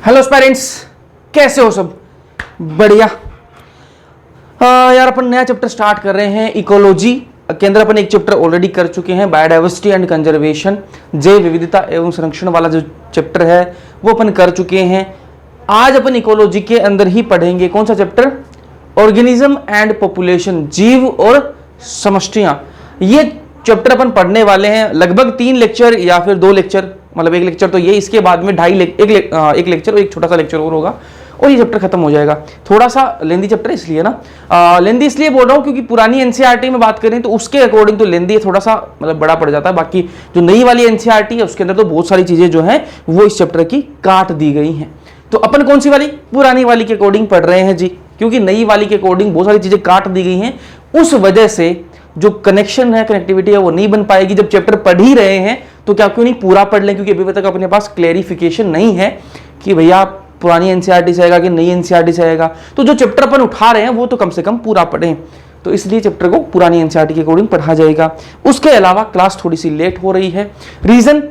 Hello parents, कैसे हो सब? बढ़िया। यार अपन नया चैप्टर स्टार्ट कर रहे हैं इकोलॉजी के अंदर। अपन एक चैप्टर ऑलरेडी कर चुके हैं, बायोडाइवर्सिटी एंड कंजर्वेशन, जैव विविधता एवं संरक्षण वाला जो चैप्टर है वो अपन कर चुके हैं। आज अपन इकोलॉजी के अंदर ही पढ़ेंगे कौन सा चैप्टर? ऑर्गेनिज्म एंड पॉपुलेशन, जीव और समष्टियां। ये चैप्टर अपन पढ़ने वाले हैं लगभग 3 लेक्चर या फिर 2 लेक्चर, मतलब एक लेक्चर तो ये, इसके बाद में एक लेक्चर और एक छोटा सा लेक्चर और होगा और ये चैप्टर खत्म हो जाएगा। थोड़ा सा लेंदी चैप्टर इसलिए ना, लेंदी इसलिए बोल रहा हूँ क्योंकि पुरानी एनसीईआरटी में बात करें तो उसके अकॉर्डिंग तो लेंदी थोड़ा सा मतलब बड़ा पड़ जाता है। बाकी जो नई वाली एनसीईआरटी है उसके अंदर तो बहुत सारी चीजें जो है वो इस चैप्टर की काट दी गई हैं। तो अपन कौन सी वाली? पुरानी वाली के अकॉर्डिंग पढ़ रहे हैं जी, क्योंकि नई वाली के अकॉर्डिंग बहुत सारी चीजें काट दी गई हैं। उस वजह से जो कनेक्शन है, कनेक्टिविटी है, वो नहीं बन पाएगी। जब चैप्टर पढ़ ही रहे हैं तो क्या क्यों नहीं पूरा पढ़ लें, क्योंकि अभी तक अपने पास क्लेरिफिकेशन नहीं है कि भैया पुरानी एनसीईआरटी से आएगा कि नई एनसीईआरटी से आएगा। तो जो चैप्टर अपन उठा रहे हैं वो तो कम से कम पूरा पढ़ें। तो इसलिए चैप्टर को पुरानी एनसीईआरटी के अकॉर्डिंग पढ़ा जाएगा। उसके अलावा क्लास थोड़ी सी लेट हो रही है, रीजन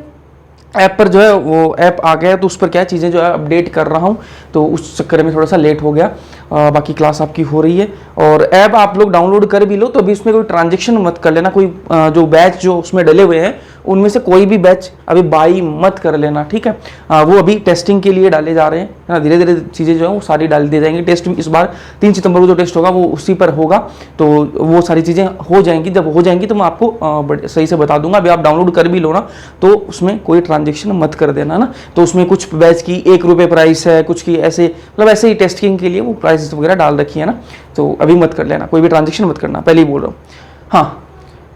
ऐप पर जो है वो ऐप आ गया तो उस पर क्या चीज़ें जो है अपडेट कर रहा हूँ, तो उस चक्कर में थोड़ा सा लेट हो गया। बाकी क्लास आपकी हो रही है और ऐप आप लोग डाउनलोड कर भी लो तो अभी उसमें कोई ट्रांजेक्शन मत कर लेना। कोई जो बैच जो उसमें डले हुए हैं उनमें से कोई भी बैच अभी बाई मत कर लेना, ठीक है? वो अभी टेस्टिंग के लिए डाले जा रहे हैं ना, धीरे धीरे चीज़ें जो है वो सारी डाल दी जाएंगी। टेस्ट इस बार 3 सितंबर को जो टेस्ट होगा वो उसी पर होगा, तो वो सारी चीज़ें हो जाएंगी। जब हो जाएंगी तो मैं आपको सही से बता दूंगा। अभी आप डाउनलोड कर भी लो ना तो उसमें कोई ट्रांजेक्शन मत कर देना ना। तो उसमें कुछ बैच की 1 रुपये प्राइस है, कुछ की ऐसे मतलब ऐसे ही टेस्टिंग के लिए वो प्राइस वगैरह डाल रखी है ना, तो अभी मत कर लेना, कोई भी ट्रांजेक्शन मत करना, पहले ही बोल रहा हूँ। हाँ,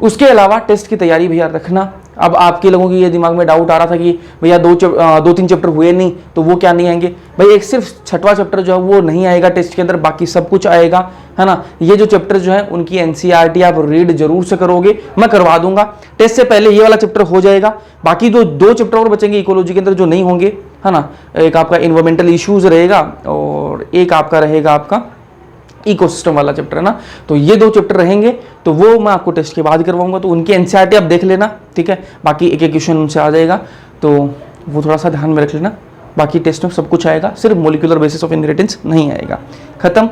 उसके अलावा टेस्ट की तैयारी भैया रखना। अब आपके लोगों की ये दिमाग में डाउट आ रहा था कि भैया 2-3 चैप्टर हुए नहीं तो वो क्या नहीं आएंगे? भाई एक सिर्फ 6वां चैप्टर जो है वो नहीं आएगा टेस्ट के अंदर, बाकी सब कुछ आएगा, है ना। ये जो चैप्टर जो है उनकी एनसीईआरटी आप रीड जरूर से करोगे, मैं करवा दूंगा। टेस्ट से पहले ये वाला चैप्टर हो जाएगा। बाकी 2 चैप्टर और बचेंगे इकोलॉजी के अंदर जो नहीं होंगे, है ना। एक आपका इन्वायरमेंटल इश्यूज रहेगा और एक आपका रहेगा आपका इकोसिस्टम वाला चैप्टर, है ना। तो ये 2 चैप्टर रहेंगे, तो वो मैं आपको टेस्ट के बाद करवाऊंगा। तो उनकी एनसीईआरटी आप देख लेना, ठीक है। बाकी एक क्वेश्चन उनसे आ जाएगा तो वो थोड़ा सा ध्यान में रख लेना। बाकी टेस्ट में सब कुछ आएगा, सिर्फ मॉलिक्यूलर बेसिस ऑफ इनहेरिटेंस नहीं आएगा। खत्म।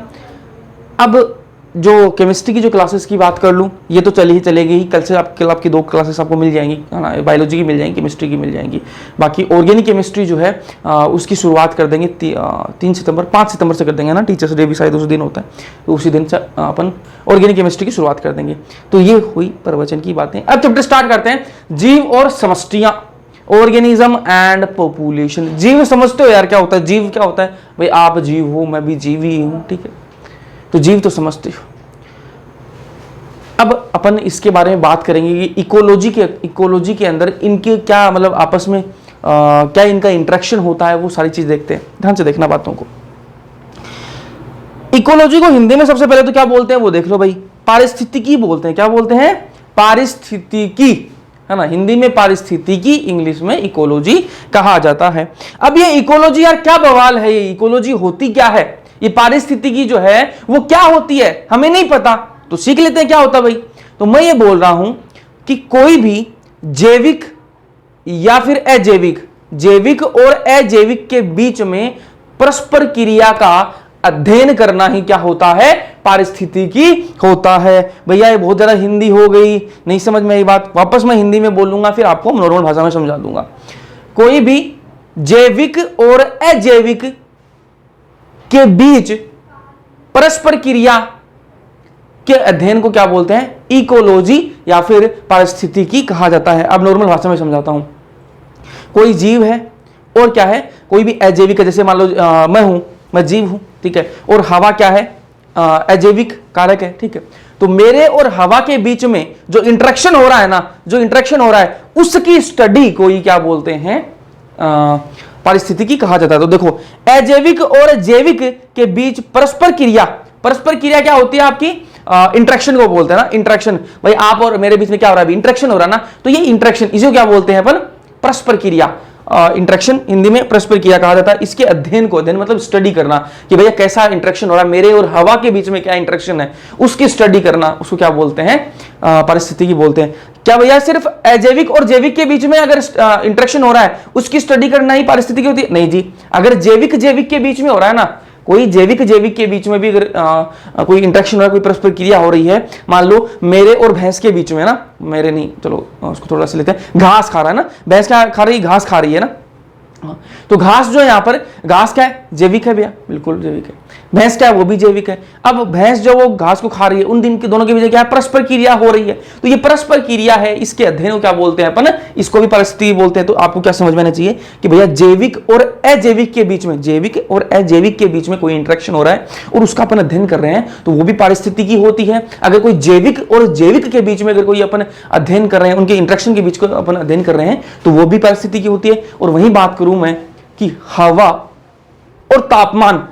अब जो केमिस्ट्री की जो क्लासेस की बात कर लूँ, ये तो चली ही चलेगी ही। कल से आपकी 2 क्लासेस आपको मिल जाएंगी, है ना। बायोलॉजी की मिल जाएंगी, केमिस्ट्री की मिल जाएंगी। बाकी ऑर्गेनिक केमिस्ट्री जो है उसकी शुरुआत कर देंगे 5 सितंबर से कर देंगे ना। टीचर्स डे भी शायद उस दिन होता है, तो उसी दिन से अपन ऑर्गेनिक केमिस्ट्री की शुरुआत कर देंगे। तो ये हुई प्रवचन की बातें। अब चैप्टर स्टार्ट करते हैं, जीव और समष्टियां, ऑर्गेनिज्म एंड पॉपुलेशन। जीव समझते हो यार क्या होता है? जीव क्या होता है भाई? आप जीव हो, मैं भी जीवी हूँ, ठीक है। तो जीव तो समझते हो। अब अपन इसके बारे में बात करेंगे कि इकोलॉजी के अंदर इनके क्या मतलब आपस में क्या इनका इंटरेक्शन होता है, वो सारी चीज देखते हैं। ध्यान से देखना बातों को। इकोलॉजी को हिंदी में सबसे पहले तो क्या बोलते हैं वो देख लो भाई, पारिस्थितिकी बोलते हैं। क्या बोलते हैं? पारिस्थितिकी, है ना। हिंदी में पारिस्थितिकी, इंग्लिश में इकोलॉजी कहा जाता है। अब ये इकोलॉजी यार क्या बवाल है? ये इकोलॉजी होती क्या है? ये पारिस्थितिकी जो है वो क्या होती है? हमें नहीं पता, तो सीख लेते हैं क्या होता है भाई। तो मैं ये बोल रहा हूं कि कोई भी जैविक या फिर अजैविक, जैविक और अजैविक के बीच में परस्पर क्रिया का अध्ययन करना ही क्या होता है? पारिस्थितिकी होता है। भैया ये बहुत ज्यादा हिंदी हो गई, नहीं समझ में आई बात, वापस मैं हिंदी में बोलूंगा, फिर आपको नॉर्मल भाषा में समझा दूंगा। कोई भी जैविक और अजैविक के बीच परस्पर क्रिया के अध्ययन को क्या बोलते हैं? इकोलॉजी या फिर पारिस्थितिकी कहा जाता है। अब नॉर्मल भाषा में समझाता हूं। कोई जीव है और क्या है? कोई भी अजैविक है। जैसे मान लो मैं हूं, मैं जीव हूं, ठीक है। और हवा क्या है? अजैविक कारक है, ठीक है। तो मेरे और हवा के बीच में जो इंटरेक्शन हो रहा है ना, जो इंटरेक्शन हो रहा है उसकी स्टडी को ही क्या बोलते हैं? पारिस्थितिकी कहा जाता है। तो देखो, अजैविक और जैविक के बीच परस्पर क्रिया क्या होती है आपकी? इंटरेक्शन को बोलते हैं ना। इंटरेक्शन, भाई आप और मेरे बीच में क्या हो रहा है? अभी इंटरेक्शन हो रहा है ना, तो ये इंटरेक्शन, इसे क्या बोलते हैं अपन? परस्पर क्रिया। इंटरेक्शन हिंदी में परस्पर क्रिया कहा जाता है। इसके अध्ययन को, अध्ययन मतलब स्टडी करना कि भैया कैसा इंटरेक्शन हो रहा है, मेरे और हवा के बीच में क्या इंटरेक्शन है, उसकी स्टडी करना, उसको क्या बोलते हैं, पारिस्थितिकी बोलते हैं। क्या भैया सिर्फ अजैविक और जैविक के बीच में अगर इंटरेक्शन हो रहा है उसकी स्टडी करना ही पारिस्थितिकी होती है? नहीं जी, अगर जैविक जैविक के बीच में हो रहा है ना, कोई जैविक जैविक के बीच में भी अगर कोई इंटरेक्शन हो रहा है, कोई परस्पर क्रिया हो रही है, मान लो मेरे और भैंस के बीच में ना, मेरे नहीं, चलो उसको थोड़ा सा लेते हैं, घास खा रहा है ना, भैंस क्या खा रही है, घास खा रही है ना, तो घास जो है यहाँ पर, घास क्या है, जैविक है भैया, बिल्कुल जैविक है। भैंस क्या है, वो भी जैविक है। अब भैंस जो वो घास को खा रही है, उन दिन के दोनों के बीच क्या है, परस्पर क्रिया हो रही है। तो ये परस्पर क्रिया है, इसके अध्ययन को क्या बोलते हैं अपन, इसको भी पारिस्थितिकी बोलते हैं। तो आपको क्या समझ में आना चाहिए कि भैया जैविक और अजैविक के बीच में, जैविक और अजैविक के बीच में कोई इंटरेक्शन हो रहा है और उसका अपन अध्ययन कर रहे हैं, तो वो भी पारिस्थितिकी होती है। अगर कोई जैविक और जैविक के बीच में अगर कोई अपन अध्ययन कर रहे हैं, उनके इंटरेक्शन के बीच को अपन अध्ययन कर रहे हैं, तो वो भी पारिस्थितिकी होती है। और वही बात करूं मैं कि हवा और तापमान,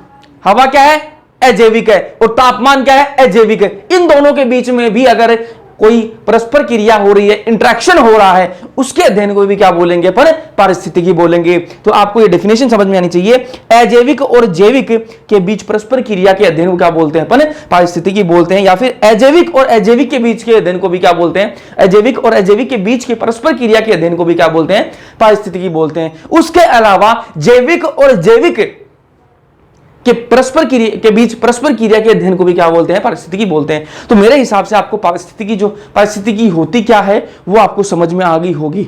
हवा क्या है, अजैविक है, और तापमान क्या है, अजैविक है। इन दोनों के बीच में भी अगर कोई परस्पर क्रिया हो रही है, इंटरेक्शन हो रहा है, उसके अध्ययन को भी क्या बोलेंगे, पर पारिस्थितिकी बोलेंगे। तो आपको ये डेफिनेशन समझ में आनी चाहिए, अजैविक और जैविक के बीच परस्पर क्रिया के अध्ययन को क्या बोलते हैं अपन, पारिस्थितिकी बोलते हैं। या फिर अजैविक और अजैविक के बीच के अध्ययन को भी क्या बोलते हैं, अजैविक और अजैविक के बीच के परस्पर क्रिया के अध्ययन को भी क्या बोलते हैं, पारिस्थितिकी बोलते हैं। उसके अलावा जैविक और जैविक के परस्पर क्रिया के बीच परस्पर क्रिया के अध्ययन को भी क्या बोलते हैं, पारिस्थितिकी बोलते हैं। तो मेरे हिसाब से आपको पारिस्थितिकी, जो पारिस्थितिकी होती क्या है वो आपको समझ में आ गई होगी,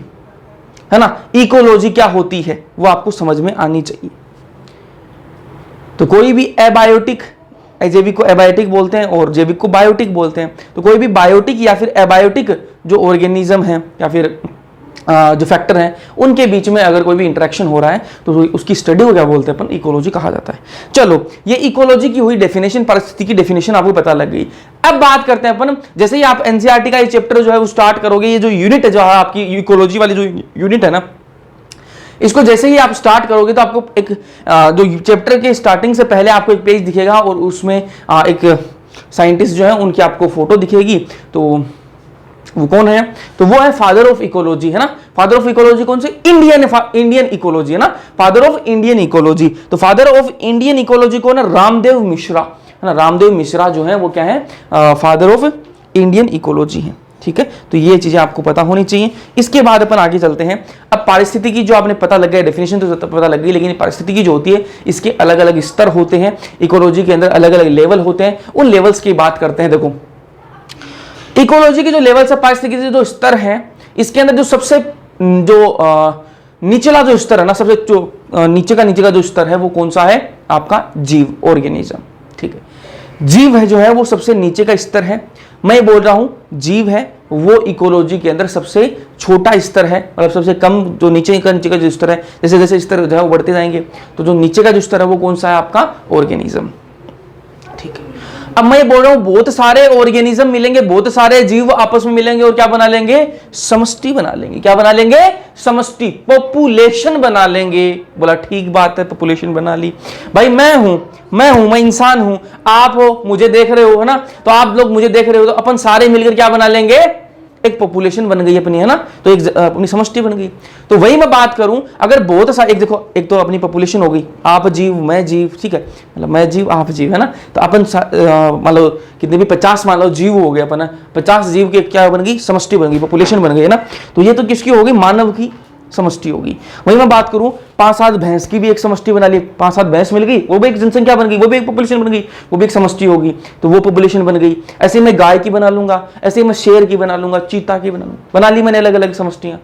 है ना। इकोलॉजी क्या होती है वो आपको समझ में आनी चाहिए। तो कोई भी एबायोटिक, अजैविक को एबायोटिक बोलते हैं और जैविक को बायोटिक बोलते हैं। तो कोई भी बायोटिक या फिर एबायोटिक जो ऑर्गेनिज्म है या फिर जो फैक्टर हैं, उनके बीच में अगर कोई भी इंटरेक्शन हो रहा है तो उसकी स्टडी को क्या बोलते हैं अपन, इकोलॉजी कहा जाता है। चलो, ये इकोलॉजी की हुई डेफिनेशन, परिस्थिति की डेफिनेशन आपको पता लग गई। अब बात करते हैं अपन, जैसे ही आप एनसीईआरटी का ये चैप्टर जो है वो स्टार्ट करोगे, ये जो यूनिट है जो है आपकी इकोलॉजी वाली जो यूनिट है ना, इसको जैसे ही आप स्टार्ट करोगे तो आपको एक जो चैप्टर के स्टार्टिंग से पहले आपको एक पेज दिखेगा और उसमें एक साइंटिस्ट जो है उनकी आपको फोटो दिखेगी। तो वो कौन है, तो वो है फादर ऑफ इकोलॉजी, है ना। फादर ऑफ इकोलॉजी कौन से, इंडियन इकोलॉजी, है ना, फादर ऑफ इंडियन इकोलॉजी। तो फादर ऑफ इंडियन इकोलॉजी कौन है, रामदेव मिश्रा, है ना। रामदेव मिश्रा जो है वो क्या है, फादर ऑफ इंडियन इकोलॉजी है, ठीक है। तो ये चीजें आपको पता होनी चाहिए। इसके बाद अपन आगे चलते हैं। अब पारिस्थितिकी जो आपने पता लग गया, डेफिनेशन तो पता लग गई, लेकिन पारिस्थितिकी जो होती है इसके अलग अलग स्तर होते हैं, इकोलॉजी के अंदर अलग अलग लेवल होते हैं। उन लेवल्स की बात करते हैं। देखो, इकोलॉजी के जो लेवल से, पारिस्थितिकी के जो स्तर है, इसके अंदर जो सबसे जो निचला जो स्तर है ना, सबसे जो नीचे का जो स्तर है वो कौन सा है, आपका जीव, ऑर्गेनिज्म, ठीक है। जीव है जो है वो सबसे नीचे का स्तर है। मैं बोल रहा हूं जीव है वो इकोलॉजी के अंदर सबसे छोटा स्तर है, मतलब सबसे कम जो नीचे का जो स्तर है। जैसे जैसे स्तर जो है वो बढ़ते जाएंगे, तो जो नीचे का जो स्तर है वो कौन सा है, आपका ऑर्गेनिज्म, ठीक है। अब मैं बोल रहा हूं बहुत सारे ऑर्गेनिज्म मिलेंगे, बहुत सारे जीव आपस में मिलेंगे और क्या बना लेंगे, समष्टि बना लेंगे। क्या बना लेंगे, समष्टि, पॉपुलेशन बना लेंगे। बोला ठीक बात है, पॉपुलेशन बना ली। भाई मैं इंसान हूं, आप हो, मुझे देख रहे हो, है ना। तो आप लोग मुझे देख रहे हो, तो अपन सारे मिलकर क्या बना लेंगे, एक पॉपुलेशन बन गई अपनी, है ना। तो एक अपनी समष्टि बन गई। तो वही मैं बात करूं, अगर बहुत सारे, एक देखो, एक तो अपनी पॉपुलेशन हो गई, आप जीव मैं जीव, ठीक है, मतलब मैं जीव आप जीव, है ना। तो अपन मान लो कितने भी 50 मान लो जीव हो गए अपन, 50 जीव के क्या बन गई, समष्टि बन गई, पॉपुलेशन बन गई, है ना। तो ये तो किसकी होगी, मानव की समष्टि होगी। वही मैं बात करूं, 5-7 भैंस की भी एक समष्टि बना ली, 5-7 भैंस मिल गई, वो भी एक जनसंख्या बन गई, वो भी एक पॉपुलेशन बन गई, वो भी एक समष्टि होगी, तो वो पॉपुलेशन बन गई। ऐसे मैं गाय की बना लूंगा, ऐसे मैं शेर की बना लूंगा, चीता की बना ली मैंने अलग अलग समष्टियां।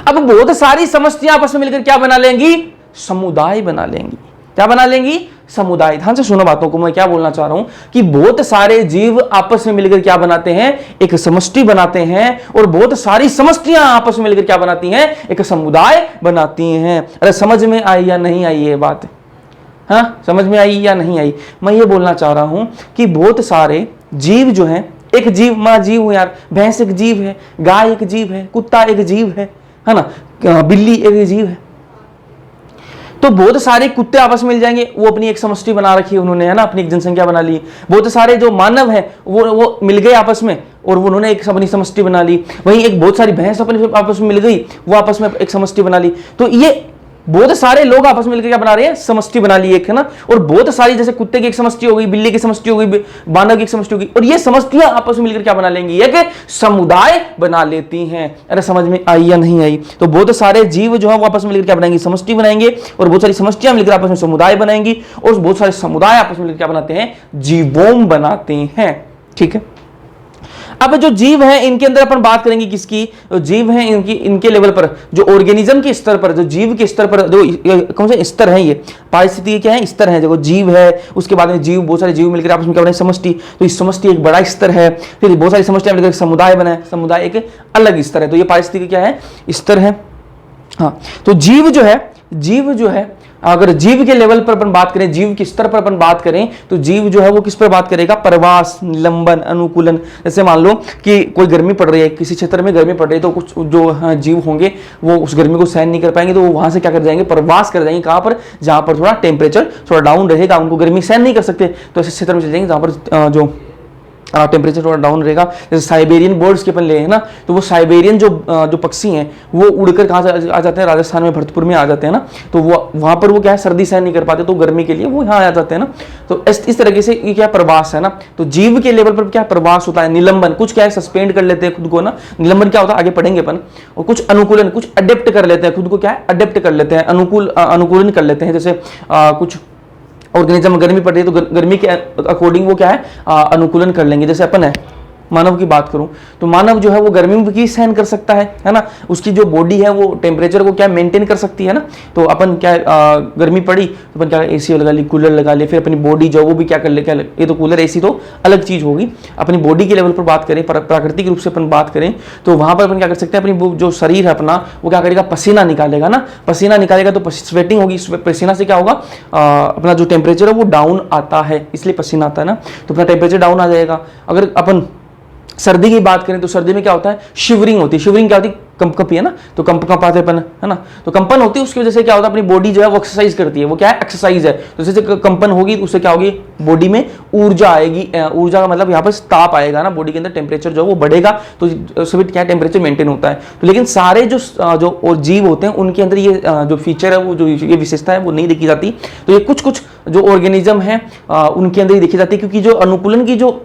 अब बहुत सारी समष्टियां आपस में मिलकर क्या बना लेंगी, समुदाय बना लेंगी। क्या बना लेंगी, समुदाय। ध्यान से सुनो बातों को, मैं क्या बोलना चाह रहा हूं कि बहुत सारे जीव आपस में मिलकर क्या बनाते हैं, एक समष्टि बनाते हैं, और बहुत सारी समष्टियां आपस में मिलकर क्या बनाती हैं, एक समुदाय बनाती हैं। अरे समझ में आई या नहीं आई ये बात, हाँ समझ में आई या नहीं आई। मैं ये बोलना चाह रहा हूं कि बहुत सारे जीव जो हैं, एक जीव, मैं जीव हूं यार, भैंस एक जीव है, गाय एक जीव है, कुत्ता एक जीव है ना, बिल्ली एक जीव है। तो बहुत सारे कुत्ते आपस में मिल जाएंगे, वो अपनी एक समष्टि बना रखी है उन्होंने, है ना, अपनी एक जनसंख्या बना ली। बहुत सारे जो मानव हैं वो मिल गए आपस में और उन्होंने एक अपनी समष्टि बना ली। वहीं एक बहुत सारी भैंस अपने आपस में मिल गई, वो आपस में एक समष्टि बना ली। तो ये बहुत सारे लोग आपस में मिलकर क्या बना रहे हैं, समष्टि बना ली एक, है ना। और बहुत सारी, जैसे कुत्ते की एक समष्टि हो गई, बिल्ली की समष्टि हो गई, बानर की एक समष्टि हो गई, और ये समष्टियां आपस में मिलकर क्या बना लेंगी, एक समुदाय बना लेती हैं। अरे समझ में आई या नहीं आई? तो बहुत सारे जीव जो है वो आपस में मिलकर क्या बनाएंगे, समष्टि बनाएंगे, और बहुत सारी समष्टियां मिलकर आपस में समुदाय बनाएंगी, और बहुत सारे समुदाय आपस में मिलकर क्या बनाते हैं, जीवोम बनाते हैं। ठीक है। अब जो जीव हैं इनके अंदर अपन बात करेंगे किसकी, जीव हैं इनके लेवल पर, जो ऑर्गेनिज्म के स्तर पर, जो जीव के स्तर पर, जो कौन से स्तर हैं, ये पारिस्थितिकी क्या है, स्तर है। जो जीव है, उसके बाद में जीव, बहुत सारे जीव मिलकर आपस में क्या बने, समष्टि। तो इस समष्टि एक बड़ा स्तर है, फिर बहुत सारी समष्टियां मिलकर समुदाय बना है, समुदाय एक अलग स्तर है। तो ये पारिस्थितिकी क्या है, स्तर है। हाँ, तो जीव जो है अगर जीव के लेवल पर अपन बात करें, जीव के स्तर पर अपन बात करें, तो जीव जो है वो किस पर बात करेगा, प्रवास, निलंबन, अनुकूलन। जैसे मान लो कि कोई गर्मी पड़ रही है, किसी क्षेत्र में गर्मी पड़ रही है, तो कुछ जो जीव होंगे वो उस गर्मी को सहन नहीं कर पाएंगे, तो वो वहां से क्या कर जाएंगे, प्रवास कर जाएंगे। कहां पर, जहां पर थोड़ा टेम्परेचर थोड़ा डाउन रहेगा, उनको गर्मी सहन नहीं कर सकते, तो ऐसे क्षेत्र में चले जाएंगे जहां पर जो टेम्परेचर थोड़ा डाउन रहेगा। जैसे साइबेरियन बर्ड्स के अपन ले, है ना, तो वो साइबेरियन जो पक्षी हैं वो उड़कर कहाँ आ जाते हैं, राजस्थान में भरतपुर में आ जाते हैं ना। तो वो वहाँ पर वो क्या है, सर्दी सहन नहीं कर पाते, तो गर्मी के लिए वो यहाँ आ जाते हैं ना। तो इस तरीके से ये क्या प्रवास है ना। तो जीव के लेवल पर क्या प्रवास होता है, निलंबन, कुछ क्या है सस्पेंड कर लेते हैं खुद को ना, निलंबन क्या होता है आगे पढ़ेंगे अपन। और कुछ अनुकूलन, कुछ अडेप्ट कर लेते हैं खुद को, क्या है अडेप्ट कर लेते हैं, अनुकूलन कर लेते हैं। जैसे कुछ ऑर्गेनिज्म गर्मी पड़ रही है तो गर्मी के अकॉर्डिंग वो क्या है अनुकूलन कर लेंगे। जैसे अपन है, मानव की बात करूं तो मानव जो है वो गर्मी भी सहन कर सकता है ना। उसकी जो बॉडी है वो टेम्परेचर को क्या मेंटेन कर सकती है ना। तो अपन क्या गर्मी पड़ी तो अपन क्या एसी लगा ली, कूलर लगा ले, फिर अपनी बॉडी जो वो भी क्या कर ले, ये तो कूलर एसी तो अलग चीज होगी। अपनी बॉडी के लेवल पर बात करें, प्राकृतिक रूप से अपन बात करें, तो वहां पर अपन क्या कर सकते हैं, अपनी जो शरीर है अपना वो क्या करेगा, पसीना निकालेगा ना। पसीना निकालेगा तो स्वेटिंग होगी, पसीना से क्या होगा, अपना जो टेम्परेचर है वो डाउन आता है, इसलिए पसीना आता है ना। तो अपना टेम्परेचर डाउन आ जाएगा। अगर अपन सर्दी की बात करें तो सर्दी में क्या होता है, शिवरिंग होती है। शिवरिंग क्या होती है, कंपकपी है ना। तो कंपातेपन है ना, तो कंपन होती है, उसकी वजह से क्या होता है, अपनी बॉडी जो है वो एक्सरसाइज करती है। वो क्या है, एक्सरसाइज है। तो जैसे कंपन होगी तो उससे क्या होगी, बॉडी में ऊर्जा आएगी। ऊर्जा का मतलब यहाँ पर ताप आएगा ना, बॉडी के अंदर टेम्परेचर जो है वो बढ़ेगा, तो सभी क्या टेम्परेचर मेंटेन होता है। तो लेकिन सारे जो और जीव होते हैं उनके अंदर ये जो फीचर है, वो जो ये विशेषता है वो नहीं देखी जाती। तो ये कुछ जो ऑर्गेनिज्म है उनके अंदर ही देखी जाती है, क्योंकि जो अनुकूलन की जो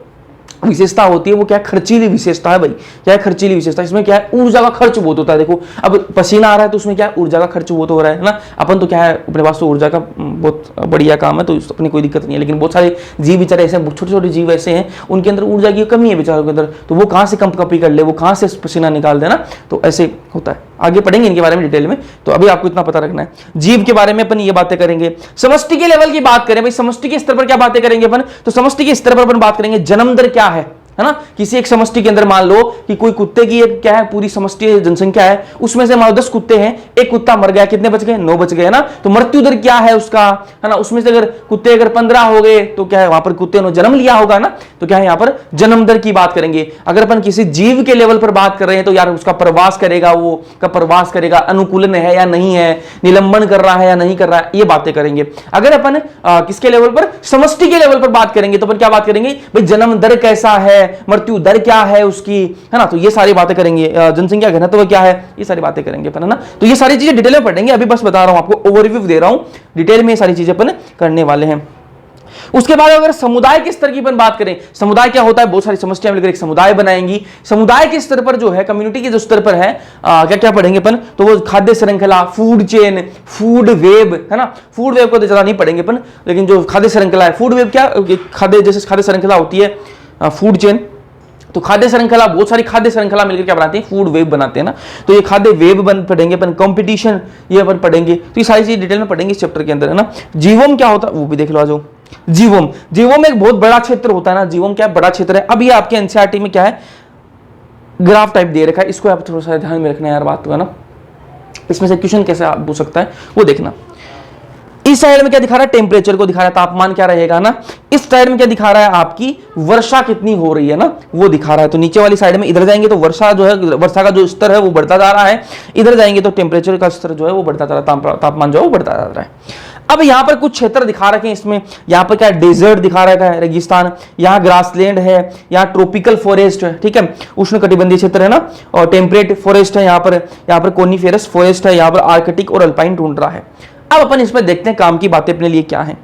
विशेषता होती है वो क्या खर्चीली विशेषता है भाई। क्या है खर्चीली विशेषता, इसमें क्या है ऊर्जा का खर्च बहुत होता है। देखो अब पसीना आ रहा है तो उसमें क्या है ऊर्जा का खर्च बहुत हो रहा है ना। अपन तो क्या है अपने पास तो ऊर्जा का बहुत बढ़िया काम है, तो अपनी कोई दिक्कत नहीं है। लेकिन बहुत सारे जीव बेचारे ऐसे, छोटे छोटे जीव ऐसे हैं उनके अंदर ऊर्जा की कमी है बेचारों के अंदर, तो वो कहाँ से कंपकपी कर ले, वो कहाँ से पसीना निकाल देना। तो ऐसे होता है, आगे पढ़ेंगे इनके बारे में डिटेल में। तो अभी आपको इतना पता रखना है, जीव के बारे में अपन ये बातें करेंगे। समष्टि के लेवल की बात करें भाई, समष्टि के स्तर पर क्या बातें करेंगे अपन, तो समष्टि के स्तर पर अपन बात करेंगे जन्म दर क्या है ना। किसी एक समष्टि के अंदर मान लो कि कोई कुत्ते की एक क्या है पूरी समष्टि जनसंख्या है, उसमें से मान लो 10 कुत्ते हैं, एक कुत्ता मर गया, कितने बच गए, 9 बच गए ना। तो मृत्यु दर क्या है उसका, है ना। उसमें से अगर कुत्ते अगर 15 हो गए तो क्या है वहां पर कुत्ते ने जन्म लिया होगा ना, तो क्या है यहाँ पर जन्म दर की बात करेंगे। अगर अपन किसी जीव के लेवल पर बात कर रहे हैं तो यार उसका प्रवास करेगा, वो का प्रवास करेगा, अनुकूलन है या नहीं है, निलंबन कर रहा है या नहीं कर रहा है, ये बातें करेंगे। अगर अपन किसके लेवल पर, समष्टि के लेवल पर बात करेंगे तो अपन क्या बात करेंगे भाई, जन्म दर कैसा है, मृत्यु दर क्या है उसकी, है ना। तो ये सारी बातें करेंगे, जनसंख्या घनत्व क्या है, ये सारी बातें करेंगे अपन, है ना। तो ये सारी चीजें डिटेल में पढ़ेंगे, अभी बस बता रहा हूं आपको, ओवरव्यू दे रहा हूं, डिटेल में ये सारी चीजें अपन करने वाले हैं। उसके बाद अगर समुदाय के स्तर की अपन बात करें, समुदाय क्या होता है, बहुत सारी समस्याएं मिलकर एक समुदाय बनाएंगी। समुदाय के स्तर पर जो है, कम्युनिटी के जो स्तर पर है, क्या क्या पढ़ेंगे अपन, तो वो खाद्य श्रृंखला, फूड चेन, फूड वेब, है ना। फूड वेब को तो ज्यादा नहीं पढ़ेंगे अपन, लेकिन जो खाद्य श्रृंखला है, फूड वेब क्या, खाद्य जैसे खाद्य श्रृंखला होती है, फूड चेन, तो खाद्य श्रृंखला, बहुत सारी खाद्य श्रृंखला मिलकर क्या बनाते हैं, फूड वेब बनाते हैं ना। तो ये खाद्य वेब पढ़ेंगे अपन, कंपटीशन ये अपन पढ़ेंगे। तो ये सारी चीज डिटेल में पढ़ेंगे इस चैप्टर के अंदर, है ना। जीवोम क्या होता है वो भी देख लो आ जाओ। जीवोम एक बहुत बड़ा क्षेत्र होता है ना। जीवोम क्या बड़ा क्षेत्र है। अब ये आपके एनसीईआरटी में क्या है, ग्राफ टाइप दे रखा है, इसको आप थोड़ा सा ध्यान में रखना यार बात को, है ना। इसमें से क्वेश्चन कैसे पूछ सकता है वो देखना। इस साइड में क्या दिखा रहा है, टेम्परेचर को दिखा रहा है, तापमान क्या रहेगा ना। इस साइड में क्या दिखा रहा है, आपकी वर्षा कितनी हो रही है ना, वो दिखा रहा है। तो नीचे वाली साइड में इधर जाएंगे तो वर्षा जो है, वर्षा का जो स्तर है वो बढ़ता जा रहा है, इधर जाएंगे तो टेम्परेचर का स्तर जो है वो बढ़ता जा रहा है, तापमान जो है वो बढ़ता जा रहा है। अब यहाँ पर कुछ क्षेत्र दिखा रखे हैं इसमें, यहाँ पर क्या डेजर्ट दिखा रखा है, रेगिस्तान, यहाँ ग्रासलैंड है, यहाँ ट्रॉपिकल फॉरेस्ट है, ठीक है, उष्णकटिबंधीय क्षेत्र है ना, और टेम्परेट फॉरेस्ट है, यहाँ पर कोनिफेरस फॉरेस्ट है, यहाँ पर आर्कटिक और अल्पाइन टुंड्रा है। अब अपन इसमें देखते हैं काम की बातें अपने लिए क्या है।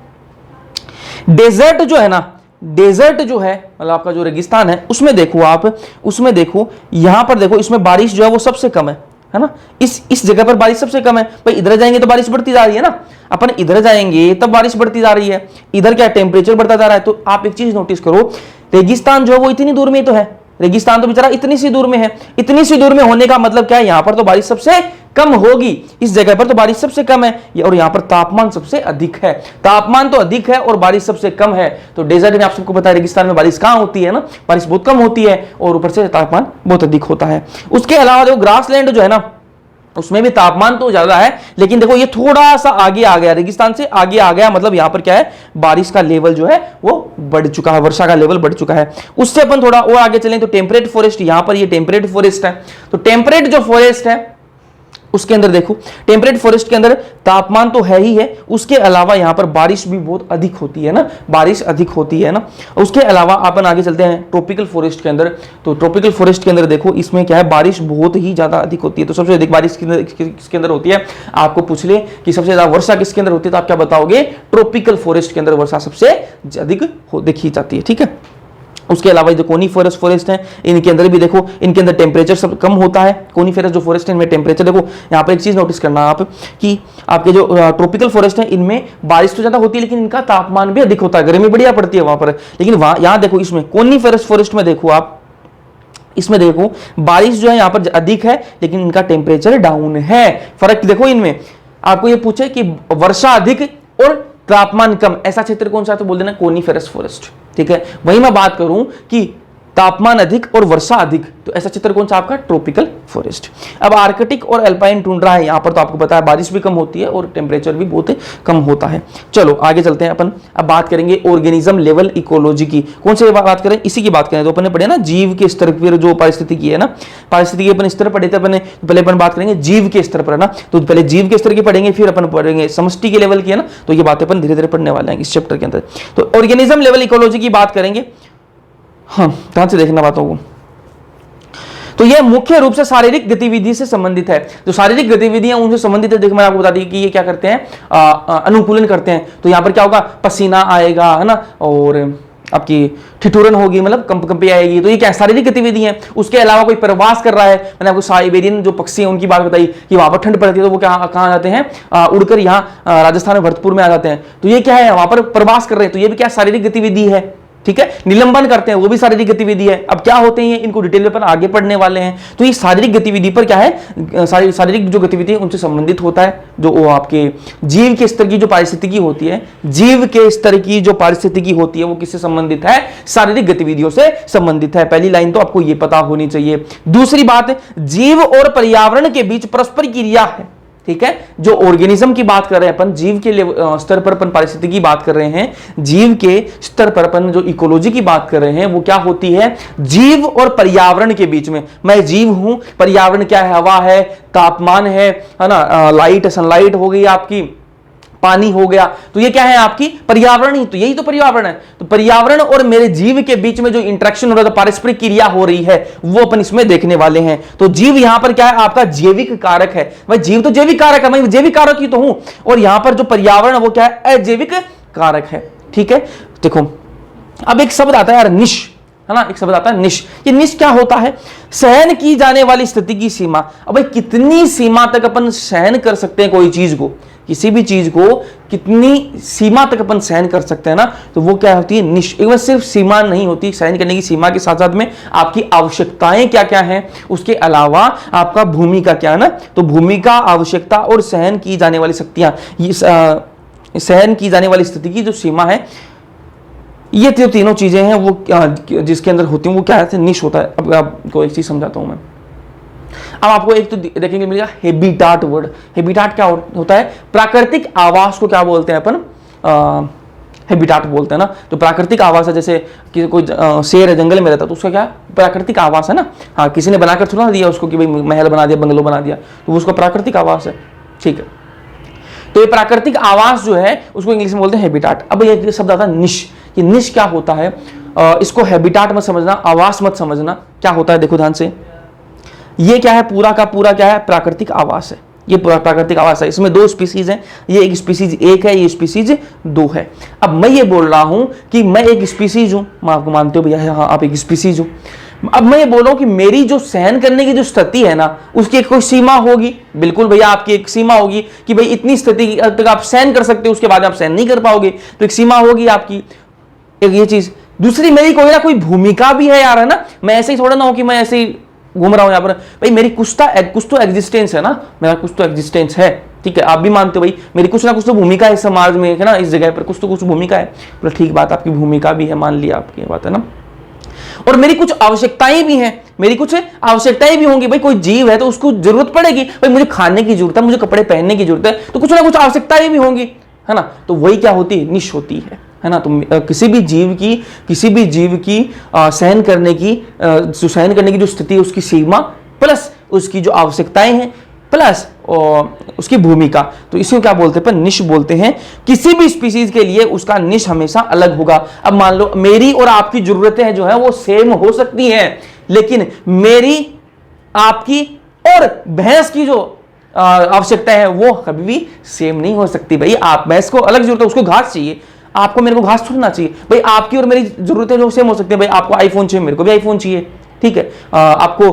डेजर्ट जो है ना, डेजर्ट जो है मतलब आपका जो रेगिस्तान है, उसमें देखो आप, उसमें देखो यहां पर देखो, इसमें बारिश जो है वो सबसे कम है ना, इस जगह पर बारिश सबसे कम है। भाई इधर जाएंगे तो बारिश बढ़ती जा रही है ना, अपन इधर जाएंगे तब बारिश बढ़ती जा रही है, इधर क्या टेम्परेचर बढ़ता जा रहा है। तो आप एक चीज नोटिस करो, रेगिस्तान जो है वो इतनी दूर में तो है, रेगिस्तान तो बेचारा इतनी सी दूर में है, इतनी सी दूर में होने का मतलब क्या है, यहां पर तो बारिश सबसे कम होगी, इस जगह पर तो बारिश सबसे कम है, और यहां पर तापमान सबसे अधिक है, तापमान तो अधिक है और बारिश सबसे कम है। तो डेजर्ट में आप सबको पता है, रेगिस्तान में बारिश कहां होती है ना, बारिश बहुत कम होती है और ऊपर से तापमान बहुत अधिक होता है। उसके अलावा देखो ग्रासलैंड जो है ना, उसमें भी तापमान तो ज्यादा है, लेकिन देखो ये थोड़ा सा आगे आ गया, रेगिस्तान से आगे आ गया, मतलब यहां पर क्या है, बारिश का लेवल जो है वो बढ़ चुका है, वर्षा का लेवल बढ़ चुका है। उससे अपन थोड़ा और आगे चलें तो टेम्परेट फॉरेस्ट, यहां पर ये टेम्परेट फॉरेस्ट है। तो टेम्परेट जो फॉरेस्ट है उसके अंदर देखो, टेम्परेट फॉरेस्ट के अंदर तापमान तो है ही है, उसके अलावा यहां पर बारिश भी बहुत अधिक होती है ना, बारिश अधिक होती है ना। उसके अलावा अपन आगे चलते हैं ट्रॉपिकल फॉरेस्ट के अंदर। तो ट्रॉपिकल फॉरेस्ट के अंदर देखो, इसमें क्या है, बारिश बहुत ही ज्यादा अधिक होती है। तो सबसे अधिक बारिश किसके अंदर होती है, आपको पूछ ले कि सबसे ज्यादा वर्षा किसके अंदर होती है, तो आप क्या बताओगे, ट्रॉपिकल फॉरेस्ट के अंदर वर्षा सबसे अधिक देखी जाती है, ठीक है। उसके अलावा जो कोनीफेरस फॉरेस्ट है, इनके अंदर भी देखो, इनके अंदर टेम्परेचर सब कम होता है। कोनीफेरस जो फॉरेस्ट है इनमें टेम्परेचर देखो, यहाँ पर एक चीज नोटिस करना आप कि आपके जो ट्रॉपिकल फॉरेस्ट है इनमें बारिश तो ज्यादा होती है, लेकिन इनका तापमान भी अधिक होता है, गर्मी बढ़िया पड़ती है वहां पर। लेकिन वहां यहाँ देखो, इसमें कोनीफेरस फॉरेस्ट में देखो आप, इसमें देखो बारिश जो है यहाँ पर अधिक है, लेकिन इनका टेम्परेचर डाउन है। फर्क देखो इनमें। आपको ये पूछे कि वर्षा अधिक और तापमान कम, ऐसा क्षेत्र कौन सा है, तो बोल देना कोनीफेरस फॉरेस्ट, ठीक है। वहीं मैं बात करूं कि तापमान अधिक और वर्षा अधिक, तो ऐसा क्षेत्र कौन सा आपका, ट्रॉपिकल फॉरेस्ट। अब आर्कटिक और अल्पाइन टुंड्रा है, यहां पर तो आपको पता है बारिश भी कम होती है और टेम्परेचर भी बहुत कम होता है। चलो आगे चलते हैं अपन, अब बात करेंगे ऑर्गेनिज्म लेवल इकोलॉजी की। कौन से बात करें, इसी की बात करें। तो अपन ने पढ़े ना जीव के स्तर पर, जो पारिस्थितिकी है ना, पारिस्थितिकी अपन स्तर पढ़े थे अपन ने, तो पहले अपन बात करेंगे जीव के स्तर पर है ना। तो पहले जीव के स्तर की पढ़ेंगे, फिर अपन पढ़ेंगे समष्टि के लेवल की है ना। तो ये बातें अपन धीरे धीरे पढ़ने वाले हैं इस चैप्टर के अंदर। तो ऑर्गेनिज्म लेवल इकोलॉजी की बात करेंगे। हाँ, ध्यान से देखना बातों को। तो यह मुख्य रूप से शारीरिक गतिविधि से संबंधित है। जो शारीरिक गतिविधियां उनसे संबंधित है, देखो मैं आपको बता दी कि ये क्या करते हैं, अनुकूलन करते हैं। तो यहां पर क्या होगा, पसीना आएगा है ना, और आपकी ठिठुरन होगी, मतलब कंपी आएगी। तो ये क्या शारीरिक गतिविधि है। उसके अलावा कोई प्रवास कर रहा है, मैंने आपको साइबेरियन जो पक्षी है उनकी बात बताई कि वहां पर ठंड पड़ती है, तो वो कहाँ जाते हैं, उड़कर यहाँ राजस्थान में भरतपुर में आ जाते हैं। तो ये क्या है, वहां पर प्रवास कर रहे हैं, तो ये भी क्या शारीरिक गतिविधि है, ठीक है। निलंबन करते हैं, वो भी शारीरिक गतिविधि है। अब क्या होते हैं, इनको डिटेल में अपन आगे पढ़ने वाले हैं। तो ये शारीरिक गतिविधि पर क्या है, शारीरिक जो गतिविधि है उनसे संबंधित होता है। जो वो आपके जीव के स्तर की जो पारिस्थितिकी होती है, जीव के स्तर की जो पारिस्थितिकी होती है, वो किससे संबंधित है, शारीरिक गतिविधियों से संबंधित है। पहली लाइन तो आपको ये पता होनी चाहिए। दूसरी बात, जीव और पर्यावरण के बीच परस्पर क्रिया है, ठीक है। जो ऑर्गेनिज्म की बात कर रहे हैं अपन, जीव के स्तर पर अपन पारिस्थितिकी की बात कर रहे हैं, जीव के स्तर पर अपन जो इकोलॉजी की बात कर रहे हैं, वो क्या होती है, जीव और पर्यावरण के बीच में। मैं जीव हूं, पर्यावरण क्या है, हवा है, तापमान है ना, लाइट सनलाइट हो गई आपकी, पानी हो गया। तो ये क्या है, आपकी पर्यावरण ही, तो यही तो पर्यावरण है। तो पर्यावरण और मेरे जीव के बीच में जो इंटरेक्शन हो रहा है, पारस्परिक क्रिया हो रही है, वो अपन इसमें देखने वाले हैं। तो जीव यहां पर क्या है, आपका जैविक कारक है। भाई जीव तो जैविक कारक है, मैं जैविक कारक ही तो हूं, और यहां पर जो पर्यावरण है वो क्या है, अजैविक कारक है, ठीक है। देखो अब एक शब्द आता है यार, निश, है ना, एक शब्द आता है निश। ये निश क्या होता है, सहन की जाने वाली स्थिति की सीमा। अब भाई कितनी सीमा तक अपन सहन कर सकते हैं कोई चीज को, किसी भी चीज को कितनी सीमा तक अपन सहन कर सकते हैं ना, तो वो क्या होती है, निश। एक बार सिर्फ सीमा नहीं होती सहन करने की, सीमा के साथ साथ में आपकी आवश्यकताएं क्या क्या हैं, उसके अलावा आपका भूमिका क्या है ना। तो भूमिका, आवश्यकता और सहन की जाने वाली शक्तियां, सहन की जाने वाली स्थिति की जो सीमा है, ये तीनों चीजें हैं वो जिसके अंदर होती हैं, वो क्या है, निश होता है। अब आपको एक चीज समझाता हूं मैं। अब आपको एक तो देखेंगे मिलेगा हैबिटाट वर्ड। हैबिटाट क्या होता है? प्राकृतिक आवास को क्या बोलते हैं अपन? हैबिटाट बोलते हैं ना। जो प्राकृतिक आवास है, जैसे कि कोई शेर है जंगल में रहता है तो उसका क्या प्राकृतिक आवास है ना। हाँ, किसी ने बनाकर थोड़ा दिया उसको कि भाई महल बना दिया, बंगलो बना दिया, तो उसका प्राकृतिक आवास है। ठीक है, तो ये प्राकृतिक आवास जो है उसको इंग्लिश में बोलते हैं हैबिटाट। अब ये शब्द आता है निश। ये निश क्या होता है? इसको हैबिटाट मत समझना, आवास मत समझना। क्या होता है देखो ध्यान से, ये क्या है? पूरा का पूरा क्या है? प्राकृतिक आवास है। ये पूरा प्राकृतिक आवास है। इसमें दो स्पीसीज हैं, ये एक स्पीसीज एक है, ये स्पीसीज दो है। अब मैं ये बोल रहा हूं कि मैं एक स्पीसीज हूं, मैं आपको मानते हो भैया हाँ आप एक स्पीसीज हो। अब मैं ये बोल रहा हूं कि मेरी जो सहन करने की जो स्थिति है ना, उसकी एक कोई सीमा होगी। बिल्कुल भैया, आपकी एक सीमा होगी कि भाई इतनी स्थिति तक आप सहन कर सकते हो, उसके बाद आप सहन नहीं कर पाओगे, तो एक सीमा होगी आपकी। एक ये चीज। दूसरी, मेरी कोई ना कोई भूमिका भी है यार, है ना। मैं ऐसे ही थोड़ा ना हो कि मैं ऐसे ही घूम रहा हूं यहां पर। भाई मेरी कुछ तो एग्जिस्टेंस है ना, मेरा कुछ तो एग्जिस्टेंस है। ठीक है, आप भी मानते हो भाई मेरी कुछ ना कुछ तो भूमिका है समाज में, है ना, इस जगह पर कुछ तो कुछ भूमिका है। बोला ठीक बात, आपकी भूमिका भी है, मान लिया आपकी बात, है ना। और मेरी कुछ आवश्यकताएं भी हैं, मेरी कुछ आवश्यकताएं भी होंगी। भाई कोई जीव है तो उसको जरूरत पड़ेगी, भाई मुझे खाने की जरूरत है, मुझे कपड़े पहनने की जरूरत है, तो कुछ ना कुछ आवश्यकताएं भी होंगी, है ना। तो वही क्या होती है? निश होती है ना। तो किसी भी जीव की सहन करने की जो स्थिति है, उसकी सीमा प्लस उसकी जो आवश्यकताएं हैं प्लस उसकी भूमिका, तो इसे क्या बोलते हैं? पर निश बोलते हैं। किसी भी स्पीसीज के लिए उसका निश हमेशा अलग होगा। अब मान लो मेरी और आपकी जरूरतें जो है वो सेम हो सकती हैं, लेकिन मेरी, आपकी और भैंस की जो आवश्यकता है वो कभी भी सेम नहीं हो सकती। भाई आप, भैंस को अलग जरूरत है, उसको घास चाहिए, आपको मेरे को घास छोड़ना चाहिए। भाई आपकी और मेरी जरूरतें जो सेम हो सकती है। भाई आपको आईफोन चाहिए, मेरे को भी आईफोन चाहिए। ठीक है, आपको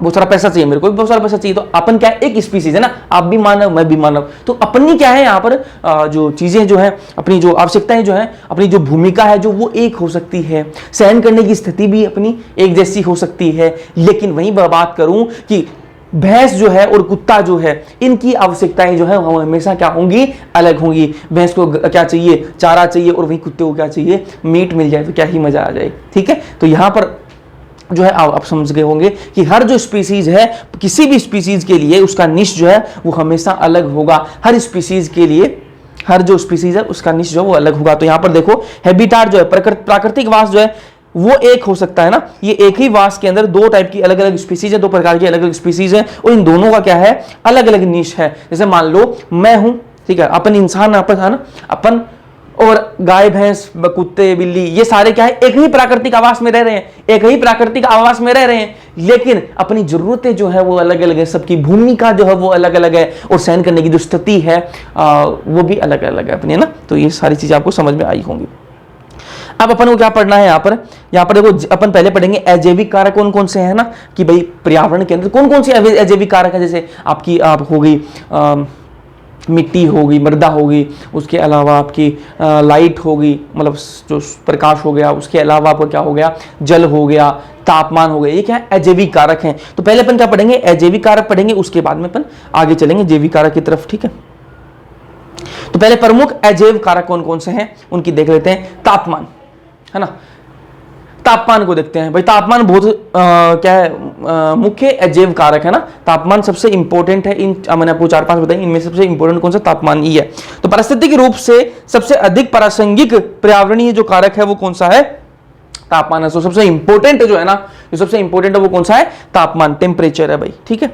बहुत सारा पैसा चाहिए, मेरे को भी बहुत सारा पैसा चाहिए। तो अपन क्या है? एक स्पीसीज है ना, आप भी मानव, मैं भी मानव। तो अपनी क्या है यहाँ पर जो चीजें जो है, अपनी जो आवश्यकताएं जो है, अपनी जो भूमिका है, जो वो एक हो सकती है। सहन करने की स्थिति भी अपनी एक जैसी हो सकती है। लेकिन वहीं बात करूं कि भैंस जो है और कुत्ता जो है, इनकी आवश्यकताएं जो है वो हमेशा क्या होंगी? अलग होंगी। भैंस को क्या चाहिए? चारा चाहिए, और वहीं कुत्ते को क्या चाहिए? मीट मिल जाए तो क्या ही मजा आ जाए। ठीक है, तो यहां पर जो है आप समझ गए होंगे कि हर जो स्पीसीज है, किसी भी स्पीसीज के लिए उसका निश जो है वो हमेशा अलग होगा। हर स्पीसीज के लिए, हर जो स्पीसीज है उसका निश जो है वो अलग होगा। तो यहां पर देखो हैबिटाट जो है, प्राकृतिक वास जो है वो एक हो सकता है ना। ये एक ही वास के अंदर दो टाइप की अलग अलग स्पीसीज है, दो प्रकार की अलग अलग स्पीसीज है, और इन दोनों का क्या है? अलग अलग निश है। जैसे मान लो मैं हूं, ठीक है, अपन इंसान अपन है ना, अपन और गाय भैंस कुत्ते बिल्ली ये सारे क्या है? एक ही प्राकृतिक आवास में रह रहे हैं, एक ही प्राकृतिक आवास में रह रहे हैं, लेकिन अपनी जरूरतें जो है वो अलग अलग है, सबकी भूमिका जो है वो अलग अलग है, और सहन करने की जो स्थिति है वो भी अलग अलग है अपनी, है ना। तो ये सारी चीजें आपको समझ में आई होंगी। अब अपन को क्या पढ़ना है यहाँ पर देखो, अपन पहले पढ़ेंगे अजैविक कारक कौन कौन से हैं ना, कि भाई पर्यावरण के अंदर कौन कौन से अजैविक कारक है। जैसे आपकी हो गई मिट्टी होगी, मृदा होगी, उसके अलावा आपकी लाइट होगी, मतलब जो प्रकाश हो गया, उसके अलावा आपको क्या हो गया? जल हो गया, तापमान हो गया। ये क्या है? अजैविक कारक हैं। तो पहले अपन क्या पढ़ेंगे? अजैविक कारक पढ़ेंगे, उसके बाद में अपन आगे चलेंगे जैविक कारक की तरफ। ठीक है, तो पहले प्रमुख अजैविक कारक कौन कौन से हैं उनकी देख लेते हैं। तापमान, है ना, तापमान को देखते हैं। भाई तापमान बहुत क्या है? मुख्य अजैव कारक है ना। तापमान सबसे इंपॉर्टेंट है। इन मैंने आपको 4-5 बताई, इनमें सबसे इंपॉर्टेंट कौन सा? तापमान ही है। तो पारिस्थितिक रूप से सबसे अधिक प्रासंगिक पर्यावरणीय जो कारक है वो कौन सा है? तापमान है। तो सबसे इंपॉर्टेंट जो है ना, जो सबसे इंपॉर्टेंट है वो कौन सा है? तापमान, टेम्परेचर है भाई। ठीक है,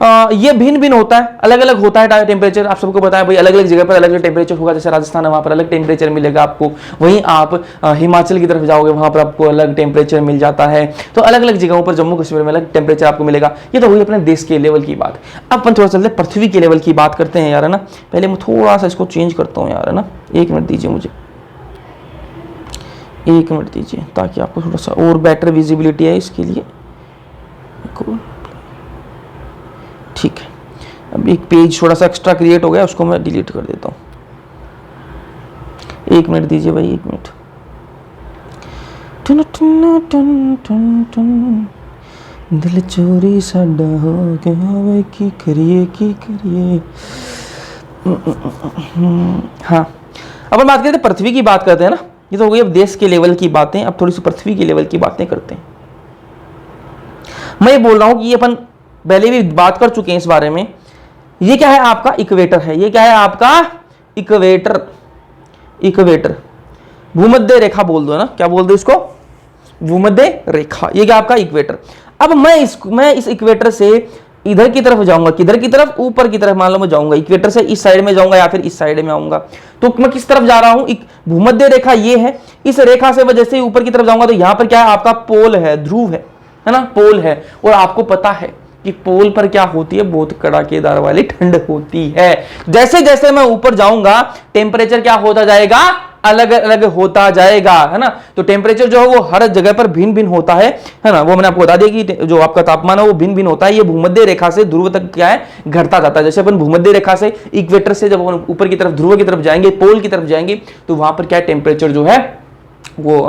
ये भिन्न भिन्न होता है, अलग अलग होता है टेम्परेचर। आप सबको पता है भाई, अलग अलग जगह पर अलग अलग टेम्परेचर होगा। जैसे राजस्थान है, वहाँ पर अलग टेम्परेचर मिलेगा आपको। वहीं आप हिमाचल की तरफ जाओगे, वहाँ पर आपको अलग टेम्परेचर मिल जाता है। तो अलग अलग जगहों पर, जम्मू कश्मीर में अलग टेम्परेचर आपको मिलेगा। ये तो हुई अपने देश के लेवल की बात। अब अपन थोड़ा चलते पृथ्वी के लेवल की बात करते हैं यार, है ना। पहले मैं थोड़ा सा इसको चेंज करता हूँ यार, है ना। 1 मिनट दीजिए मुझे, 1 मिनट दीजिए, ताकि आपको थोड़ा सा और बेटर विजिबिलिटी है इसके लिए। ठीक है, अब एक पेज थोड़ा सा एक्स्ट्रा क्रिएट हो गया, उसको मैं डिलीट कर देता हूँ। 1 मिनट दीजिए भाई, 1 मिनट। दिल चोरी साडा हो गया वे, की करिए। हाँ, अब हम बात करते हैं पृथ्वी की बात करते हैं ना। ये तो हो गई अब देश के लेवल की बातें। अब थोड़ी सी पृथ्वी के लेवल की बातें करते हैं। मैं ये बोल रहा हूँ कि ये अपन पहले भी बात कर चुके हैं इस बारे में। ये क्या है आपका इक्वेटर है, ये क्या है आपका इक्वेटर, इक्वेटर भूमध्य रेखा बोल दो ना, क्या बोल दो इसको, भूमध्य रेखा, ये क्या आपका इक्वेटर। अब मैं इस इक्वेटर से इधर की तरफ जाऊंगा, किधर की तरफ, ऊपर की तरफ, मान लो मैं जाऊंगा इक्वेटर से इस साइड में जाऊंगा या फिर इस साइड में आऊंगा, तो मैं किस तरफ जा रहा हूं, एक भूमध्य रेखा ये है, इस रेखा से मैं जैसे ऊपर की तरफ जाऊंगा तो यहां पर क्या है आपका पोल है, ध्रुव है ना, पोल है। और आपको पता है कि पोल पर क्या होती है, बहुत कड़ाकेदार वाली ठंड होती है। जैसे जैसे मैं ऊपर जाऊंगा टेम्परेचर क्या होता जाएगा, अलग अलग होता जाएगा, है ना। तो टेम्परेचर जो है वो हर जगह पर भिन्न भिन्न होता है ना। वो मैंने आपको बता दिया कि जो आपका तापमान है वो भिन्न भिन्न होता है। ये भूमध्य रेखा से ध्रुव तक क्या है, घटता जाता है। जैसे अपन भूमध्य रेखा से इक्वेटर से जब अपन ऊपर की तरफ, ध्रुव की तरफ जाएंगे, पोल की तरफ जाएंगे, तो वहां पर क्या टेम्परेचर जो है वो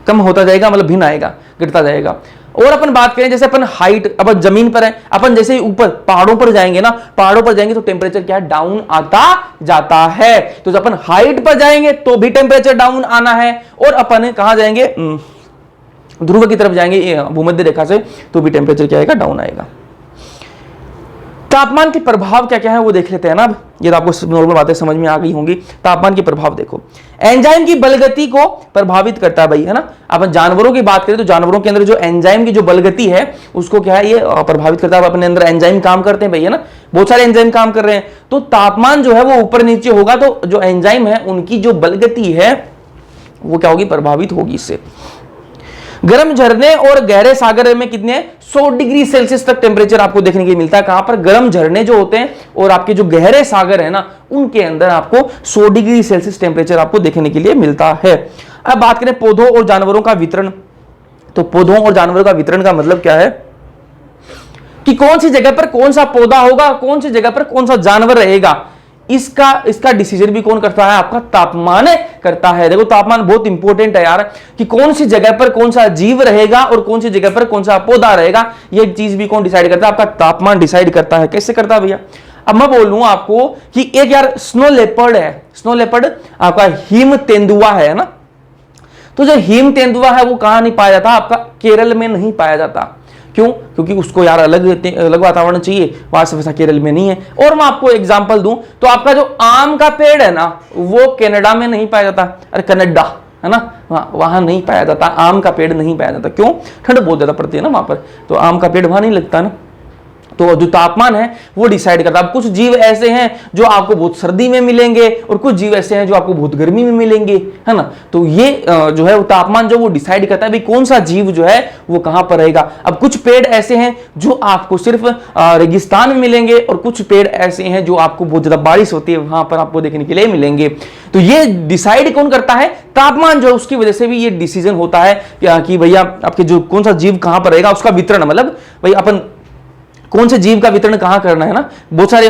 कम होता जाएगा, मतलब भिन्न आएगा, घटता जाएगा। और अपन बात करें जैसे अपन हाइट, अपन जमीन पर है, अपन जैसे ही ऊपर पहाड़ों पर जाएंगे ना, पहाड़ों पर जाएंगे तो टेम्परेचर क्या है, डाउन आता जाता है। तो जब अपन हाइट पर जाएंगे तो भी टेम्परेचर डाउन आना है, और अपन कहां जाएंगे, ध्रुव की तरफ जाएंगे भूमध्य रेखा से, तो भी टेम्परेचर क्या आएगा, डाउन आएगा। तापमान के प्रभाव क्या क्या है वो देख लेते हैं ना। अब ये तो आपको नॉर्मल बातें समझ में आ गई होंगी। तापमान के प्रभाव देखो, एंजाइम की बलगति को प्रभावित करता है भाई, है ना। अपन जानवरों की बात करें तो जानवरों के अंदर जो एंजाइम की जो बलगति है उसको क्या है, ये प्रभावित करता है। अपने अंदर एंजाइम काम करते हैं भाई, है ना, बहुत सारे एंजाइम काम कर रहे हैं। तो तापमान जो है वो ऊपर नीचे होगा तो जो एंजाइम है उनकी जो बलगति है वो क्या होगी, प्रभावित होगी इससे। गर्म झरने और गहरे सागर में कितने 100 डिग्री सेल्सियस तक टेम्परेचर आपको देखने के लिए मिलता है। कहां पर, गर्म झरने जो होते हैं और आपके जो गहरे सागर है ना, उनके अंदर आपको 100 डिग्री सेल्सियस टेम्परेचर आपको देखने के लिए मिलता है। अब बात करें पौधों और जानवरों का वितरण, तो पौधों और जानवरों का वितरण का मतलब क्या है कि कौन सी जगह पर कौन सा पौधा होगा, कौन सी जगह पर कौन सा जानवर रहेगा, इसका डिसीजन भी कौन करता है, आपका तापमान करता है। देखो तापमान बहुत इंपॉर्टेंट है यार, कि कौन सी जगह पर कौन सा जीव रहेगा और कौन सी जगह पर कौन सा पौधा रहेगा, ये चीज भी कौन डिसाइड करता है, आपका तापमान डिसाइड करता है। कैसे करता है भैया, अब मैं बोल लूं आपको कि एक यार स्नो लेपर्ड है, स्नो लेपर्ड आपका हिम तेंदुआ है ना। तो जो हिम तेंदुआ है वो कहां नहीं पाया जाता, आपका केरल में नहीं पाया जाता। क्यों, क्योंकि उसको यार अलग वातावरण चाहिए, वैसा केरल में नहीं है। और मैं आपको एग्जांपल दूं तो आपका जो आम का पेड़ है ना वो कनाडा में नहीं पाया जाता, अरे कनाडा है ना, वहां नहीं पाया जाता, आम का पेड़ नहीं पाया जाता। क्यों, ठंड बहुत ज्यादा पड़ती है ना वहां पर, तो आम का पेड़ वहां नहीं लगता ना। तो जो तापमान है वो डिसाइड करता है। अब कुछ जीव ऐसे हैं जो आपको बहुत सर्दी में मिलेंगे और कुछ जीव ऐसे हैं जो आपको बहुत गर्मी में मिलेंगे, है ना। तो ये जो है वो तापमान जो वो डिसाइड करता है भाई कौन सा जीव जो है वो कहां पर रहेगा। अब कुछ पेड़ ऐसे हैं जो आपको सिर्फ रेगिस्तान में मिलेंगे और कुछ पेड़ ऐसे हैं जो आपको बहुत ज्यादा बारिश होती है वहां पर आपको देखने के लिए मिलेंगे। तो ये डिसाइड कौन करता है, तापमान जो है उसकी वजह से भी ये डिसीजन होता है कि भैया आपके जो कौन सा जीव कहां पर रहेगा, उसका वितरण, मतलब भाई अपन कौन से जीव का वितरण कहां करना है ना। बहुत सारे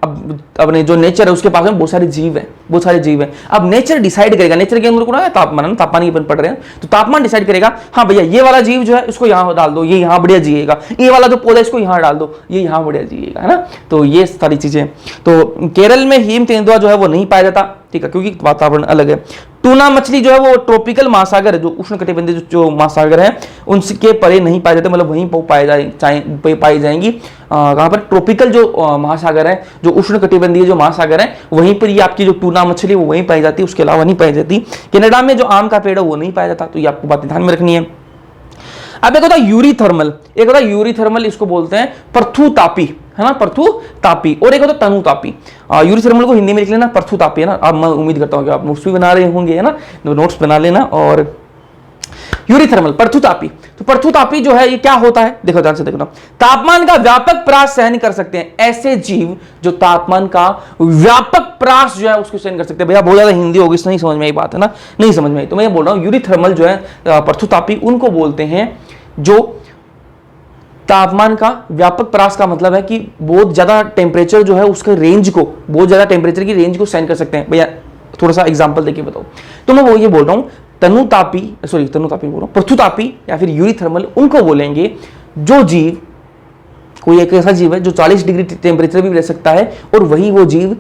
अब अपने जो नेचर है उसके पास में बहुत सारे जीव है, बहुत सारे जीव है। अब नेचर डिसाइड करेगा, नेचर के अंदर को ना तापमान है ना, तापमान की पढ़ रहे हैं तो तापमान डिसाइड करेगा, हाँ भैया ये वाला जीव जो है इसको यहां डाल दो, ये यहां बढ़िया जिएगा, ये वाला जो पौधा इसको यहां डाल दो, ये यहां बढ़िया जिएगा, है ना। तो ये सारी चीजें। तो केरल में हिम तेंदुआ जो है वो नहीं पाया जाता, ठीक है, क्योंकि वातावरण अलग है। टूना मछली जो है वो ट्रॉपिकल महासागर है, जो उष्ण कटिबंधीय जो महासागर है उनके परे नहीं पाए जाते, मतलब वहीं पाई जाएंगी। कहां पर, ट्रॉपिकल जो महासागर है, जो उष्ण कटिबंधीय जो महासागर है वहीं पर ये आपकी जो टूना मछली वो वहीं पाई जाती है, उसके अलावा नहीं पाई जाती। कनाडा में जो आम का पेड़ है वो नहीं पाया जाता, तो ये आपको बातें ध्यान में रखनी है। अब एक होता है यूरीथर्मल, एक होता है यूरीथर्मल, इसको बोलते हैं पृथुतापी, है ना, पृथुतापी, और एक होता है तनुतापी। यूरीथर्मल को हिंदी में लिख लेना पृथुतापी, है ना। अब मैं उम्मीद करता हूं कि आप नोट्स भी बना रहे होंगे, है ना, नोट्स बना लेना। और यूरीथर्मल, पृथुतापी, तो पृथुतापी जो है ये क्या होता है, देखो ध्यान से देखो, तापमान का व्यापक प्रास सहन कर सकते हैं ऐसे जीव जो तापमान का व्यापक प्रास जो है उसको सहन कर सकते हैं। भैया बहुत ज्यादा हिंदी होगी, नहीं समझ में आई बात है ना, नहीं समझ में आई, तो मैं बोल रहा हूं यूरीथर्मल जो है पृथुतापी उनको बोलते हैं जो तापमान का व्यापक प्रास का मतलब है कि बहुत ज्यादा टेम्परेचर जो है उसके रेंज को, बहुत ज्यादा टेम्परेचर की रेंज को सहन कर सकते हैं। भैया थोड़ा सा एग्जांपल देके बताओ, तो मैं वो ये बोल रहा हूं तनुतापी बोल रहा हूं, पृथुतापी या फिर यूरीथर्मल उनको बोलेंगे जो जीव, कोई एक ऐसा जीव है जो 40 डिग्री टेम्परेचर भी रह सकता है और वही वो जीव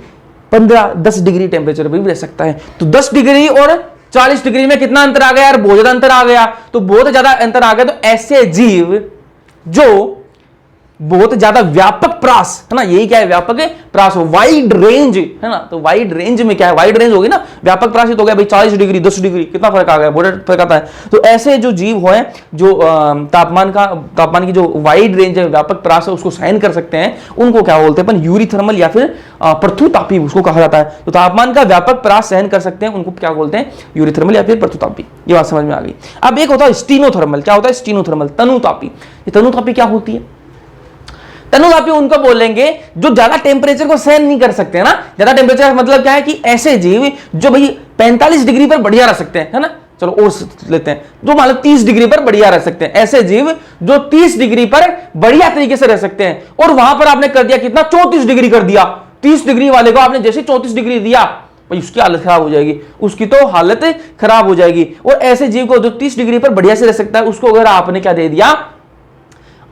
15-10 डिग्री टेम्परेचर भी रह सकता है। तो 10 डिग्री और 40 डिग्री में कितना अंतर आ गया यार, बहुत ज्यादा अंतर आ गया। तो बहुत ज्यादा अंतर आ गया, तो ऐसे जीव जो बहुत ज्यादा व्यापक प्रास है ना, यही क्या है, व्यापक है प्रास, वाइड रेंज है ना। तो वाइड रेंज में क्या है, वाइड रेंज होगी ना, व्यापक प्रास तो हो गया भाई 40 डिग्री 10 डिग्री, कितना फर्क आ गया, बहुत फर्क आता है। तो ऐसे जो जीव है जो तापमान की जो वाइड रेंज है, व्यापक प्रास है, उसको सहन कर सकते हैं, उनको क्या बोलते हैं अपन, यूरीथर्मल या फिर पृथुतापी उसको कहा जाता है। तो तापमान का व्यापक प्रास सहन कर सकते हैं, उनको क्या बोलते हैं, यूरीथर्मल या फिर पृथुतापी। ये बात समझ में आ गई। अब एक होता है स्टीनोथर्मल, क्या होता है स्टीनोथर्मल, तनुतापी। ये तनुतापी क्या होती है, तनुतापी उनको बोलेंगे जो ज्यादा टेम्परेचर को सहन नहीं कर सकते हैं ना। ज्यादा टेम्परेचर मतलब क्या है कि ऐसे जीव जो भाई 45 डिग्री पर बढ़िया रह सकते हैं, है ना, चलो और लेते हैं, जो मान लो 30 डिग्री पर बढ़िया रह सकते हैं, ऐसे जीव जो 30 डिग्री पर बढ़िया तरीके से रह सकते हैं। और वहां पर आपने कर दिया कितना, 34 डिग्री कर दिया, 30 डिग्री वाले को आपने जैसे 34 डिग्री दिया भाई उसकी हालत खराब हो जाएगी, उसकी तो हालत खराब हो जाएगी। और ऐसे जीव को जो 30 डिग्री पर बढ़िया से रह सकता है, उसको अगर आपने क्या दे दिया,